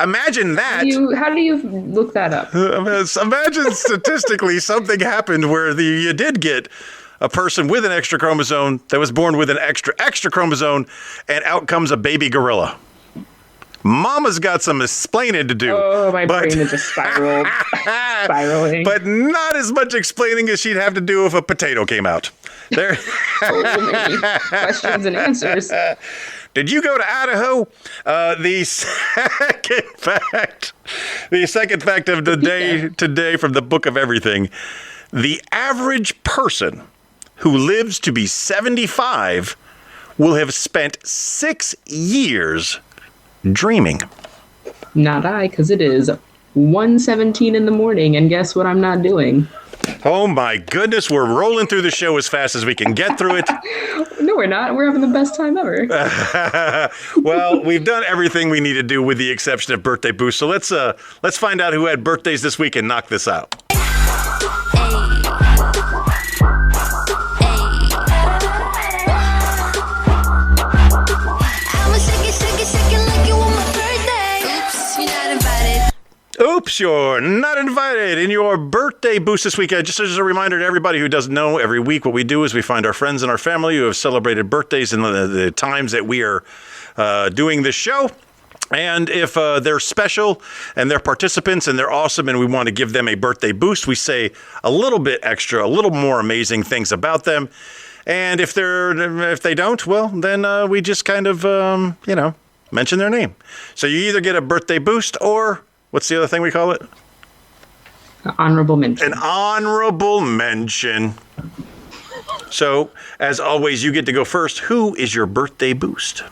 D: imagine that?
A: How do you look that up?
D: Imagine statistically something happened where you did get a person with an extra chromosome that was born with an extra chromosome, and out comes a baby gorilla. Mama's got some explaining to do.
A: Oh, my brain is just spiraling.
D: But not as much explaining as she'd have to do if a potato came out. There.
A: So many questions and answers.
D: Did you go to Idaho? The second fact of the day today from the Book of Everything. The average person who lives to be 75 will have spent 6 years dreaming.
A: Not I, because it is 1:17 in the morning, and guess what I'm not doing?
D: Oh my goodness, we're rolling through the show as fast as we can get through it.
A: No, we're not. We're having the best time ever.
D: Well, we've done everything we need to do with the exception of birthday boost. So let's find out who had birthdays this week and knock this out. Oops, you're not invited in your birthday boost this week. Just as a reminder to everybody who doesn't know, every week what we do is we find our friends and our family who have celebrated birthdays in the times that we are doing this show. And if they're special and they're participants and they're awesome and we want to give them a birthday boost, we say a little bit extra, a little more amazing things about them. And if they don't, well, then we just kind of, mention their name. So you either get a birthday boost or... what's the other thing we call it?
A: Honorable mention.
D: An honorable mention. So, as always, you get to go first. Who is your birthday boost?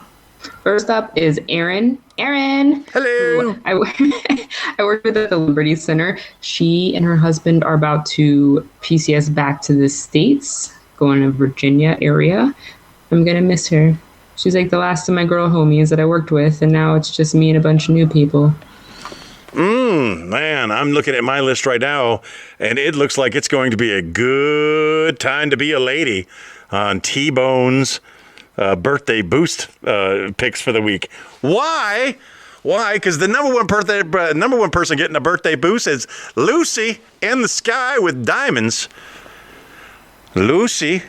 A: First up is Erin. Erin!
D: Hello!
A: I worked with at the Liberty Center. She and her husband are about to PCS back to the States, going to Virginia area. I'm going to miss her. She's like the last of my girl homies that I worked with, and now it's just me and a bunch of new people.
D: Man, I'm looking at my list right now, and it looks like it's going to be a good time to be a lady on T-Bone's birthday boost picks for the week. Why? Because the number one person getting a birthday boost is Lucy in the sky with diamonds. Lucy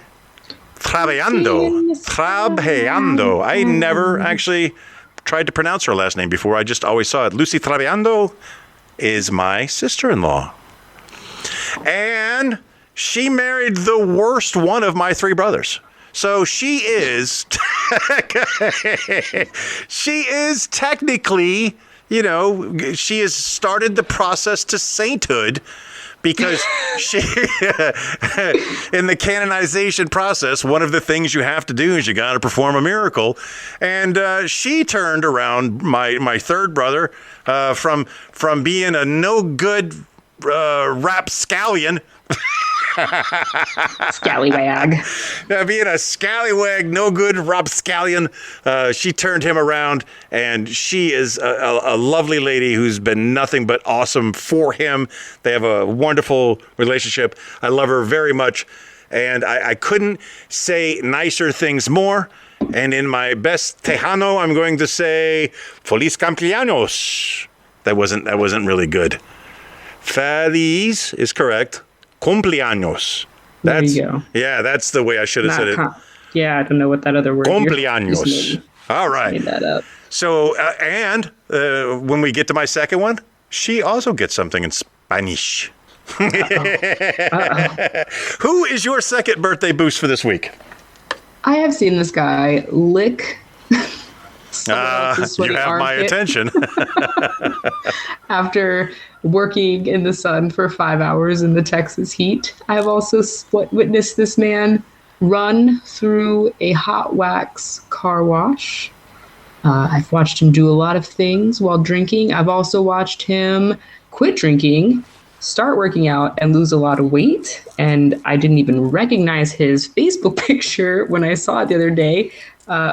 D: Trabeando. I never actually tried to pronounce her last name before. I just always saw it. Lucy Trabeando is my sister-in-law. And she married the worst one of my three brothers. So she is technically, she has started the process to sainthood because she, in the canonization process, one of the things you have to do is you got to perform a miracle. And she turned around my third brother from being a no good rapscallion.
A: Scallywag.
D: Being a scallywag, no good rapscallion, she turned him around, and she is a lovely lady who's been nothing but awesome for him. They have a wonderful relationship. I love her very much, and I couldn't say nicer things more. And in my best Tejano, I'm going to say Feliz Cumpleaños. That wasn't really good. Feliz is correct. Cumpleaños.
A: There you go.
D: Yeah, that's the way I should have said it.
A: Yeah, I don't know what that other word is.
D: Cumpleaños. All right.
A: Made that up.
D: So, and when we get to my second one, she also gets something in Spanish. Who is your second birthday boost for this week?
A: I have seen this guy lick
D: You have my attention.
A: After working in the sun for 5 hours in the Texas heat. I have also witnessed this man run through a hot wax car wash. I've watched him do a lot of things while drinking. I've also watched him quit drinking, start working out, and lose a lot of weight. And I didn't even recognize his Facebook picture when I saw it the other day.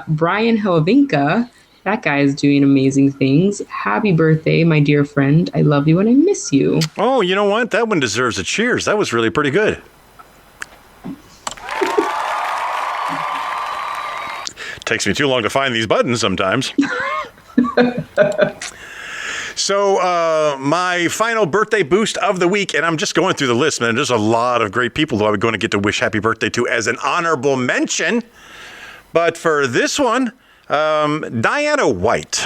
A: Brian Helvinka, that guy is doing amazing things. Happy birthday, my dear friend. I love you and I miss you.
D: Oh, you know what? That one deserves a cheers. That was really pretty good. Takes me too long to find these buttons sometimes. So my final birthday boost of the week, and I'm just going through the list, man. There's a lot of great people who I'm going to get to wish happy birthday to as an honorable mention. But for this one, Diana White.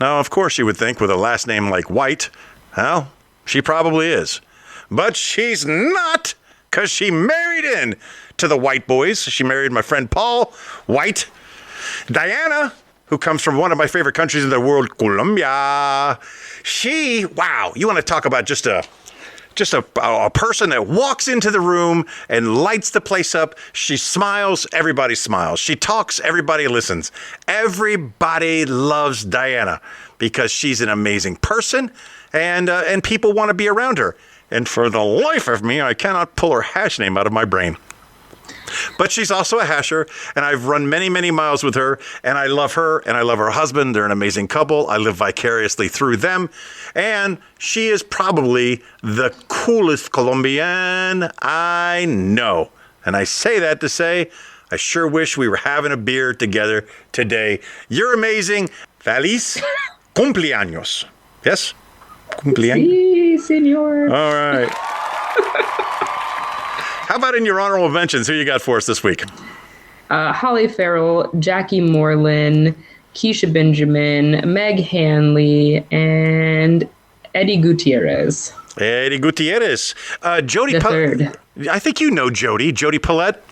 D: Now, of course, you would think with a last name like White, well, she probably is. But she's not, because she married in to the White boys. She married my friend Paul White. Diana, who comes from one of my favorite countries in the world, Colombia. Wow, you want to talk about just a person that walks into the room and lights the place up. She smiles, everybody smiles. She talks, everybody listens. Everybody loves Diana because she's an amazing person, and people want to be around her. And for the life of me, I cannot pull her hash name out of my brain. But she's also a hasher, and I've run many, many miles with her, and I love her, and I love her husband. They're an amazing couple. I live vicariously through them, and she is probably the coolest Colombian I know. And I say that to say, I sure wish we were having a beer together today. You're amazing. Feliz cumpleaños. Yes? Cumpleaños?
A: Sí, señor.
D: All right. How about in your honorable mentions? Who you got for us this week?
A: Holly Farrell, Jackie Moreland, Keisha Benjamin, Meg Hanley, and Eddie Gutierrez.
D: Eddie Gutierrez. Jodi
A: The third.
D: I think you know Jodi. Jodi Paulette.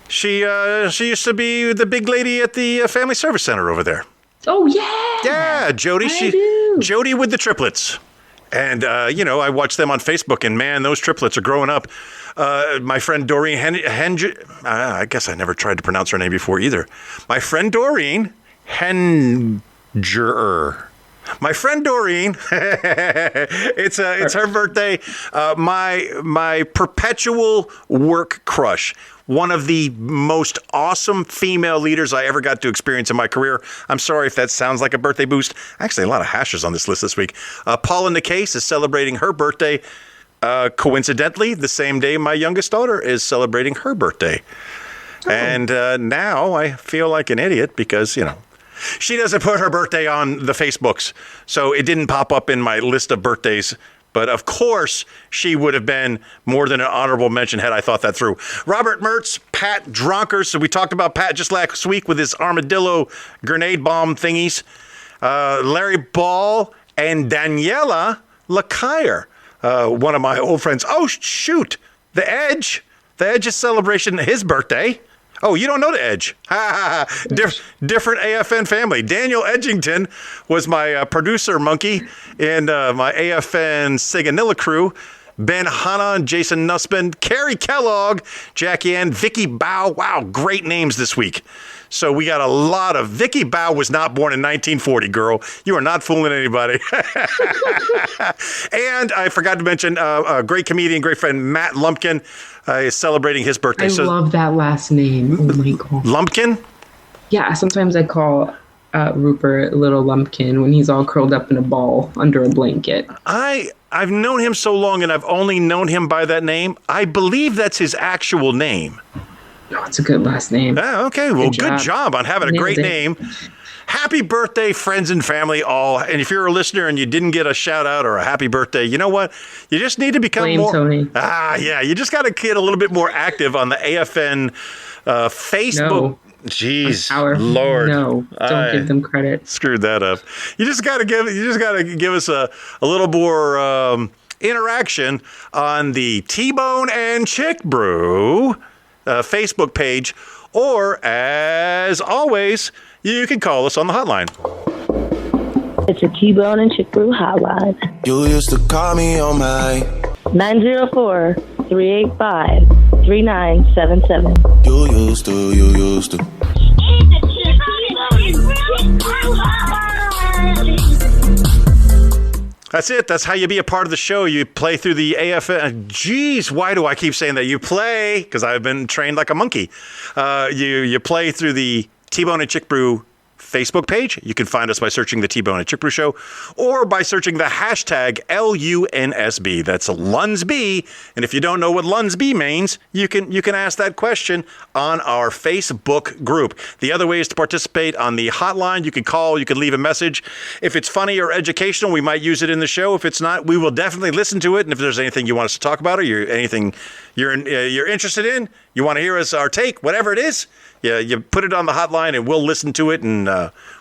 D: She used to be the big lady at the Family Service Center over there.
A: Oh, yeah.
D: Yeah, Jodi.
A: I do.
D: Jodi with the triplets. And, I watch them on Facebook, and, man, those triplets are growing up. My friend Doreen, I guess I never tried to pronounce her name before either. My friend Doreen Henger. My friend Doreen, it's her birthday. My perpetual work crush. One of the most awesome female leaders I ever got to experience in my career. I'm sorry if that sounds like a birthday boost. Actually, a lot of hashers on this list this week. Paula Nicase is celebrating her birthday. Coincidentally, the same day my youngest daughter is celebrating her birthday. Oh. And now I feel like an idiot because, she doesn't put her birthday on the Facebooks. So it didn't pop up in my list of birthdays. But of course, she would have been more than an honorable mention had I thought that through. Robert Mertz, Pat Dronkers. So we talked about Pat just last week with his armadillo grenade bomb thingies. Larry Ball and Daniella LaCaire, one of my old friends. Oh, shoot. The Edge. The Edge is celebrating his birthday. Oh, you don't know the Edge. Different AFN family. Daniel Edgington was my producer monkey in my AFN Siganilla crew. Ben Hanna and Jason Nussman, Cary Kellogg, Jackie Ann, Vicki Bow. Wow, great names this week. So we got a lot of... Vicki Bow was not born in 1940, girl. You are not fooling anybody. And I forgot to mention a great comedian, great friend, Matt Lumpkin, is celebrating his birthday.
A: I love that last name. Oh, my God.
D: Lumpkin?
A: Yeah, sometimes I call Rupert Little Lumpkin when he's all curled up in a ball under a blanket.
D: I've known him so long, and I've only known him by that name. I believe that's his actual name.
A: No, it's a good last name.
D: Okay, well, good job on having a great name. Happy birthday, friends and family, all. And if you're a listener and you didn't get a shout out or a happy birthday, you know what? You just need to become
A: Blame
D: more.
A: Tony.
D: Yeah. You just got to get a little bit more active on the AFN Facebook.
A: No.
D: Jeez, Lord.
A: No, don't give them credit.
D: Screwed that up. You just got to give us a little more interaction on the T-Bone and ChickBrew Facebook page, or as always, you can call us on the hotline.
G: It's a T-Bone and ChickBrew hotline.
H: You used to call me on my
G: 904-385-3977.
H: You used to.
D: That's it. That's how you be a part of the show. You play through the AFN. Jeez, why do I keep saying that? You play, because I've been trained like a monkey. You play through the T-Bone and ChickBrew Facebook page. You can find us by searching the T-Bone and ChickBrew Show or by searching the hashtag LUNSB. That's LUNSB. And if you don't know what LUNSB means, you can ask that question on our Facebook group. The other way is to participate on the hotline. You can call, you can leave a message. If it's funny or educational, we might use it in the show. If it's not, we will definitely listen to it. And if there's anything you want us to talk about or anything you're interested in, you want to hear our take, whatever it is, you put it on the hotline and we'll listen to it and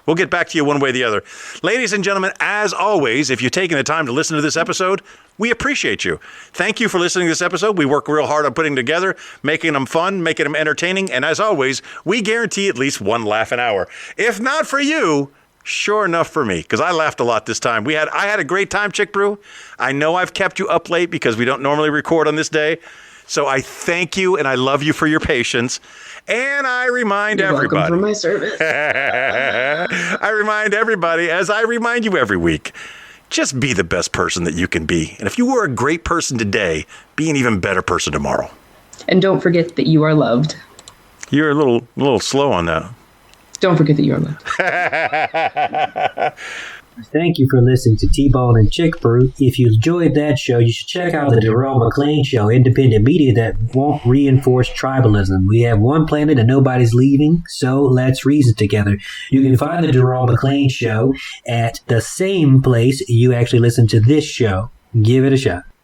D: we'll get back to you one way or the other. Ladies and gentlemen, as always, if you've taken the time to listen to this episode, we appreciate you. Thank you for listening to this episode. We work real hard on putting together, making them fun, making them entertaining. And as always, we guarantee at least one laugh an hour. If not for you, sure enough for me, because I laughed a lot this time. I had a great time, ChickBrew. I know I've kept you up late because we don't normally record on this day. So I thank you and I love you for your patience. And I remind everybody.
A: Welcome for my service.
D: I remind everybody, as I remind you every week, just be the best person that you can be. And if you were a great person today, be an even better person tomorrow.
A: And don't forget that you are loved.
D: You're a little slow on that.
A: Don't forget that you are loved.
I: Thank you for listening to T-Bone and ChickBrew. If you enjoyed that show, you should check out the Jerome McClain Show, independent media that won't reinforce tribalism. We have one planet and nobody's leaving, so let's reason together. You can find the Jerome McClain Show at the same place you actually listen to this show. Give it a shot.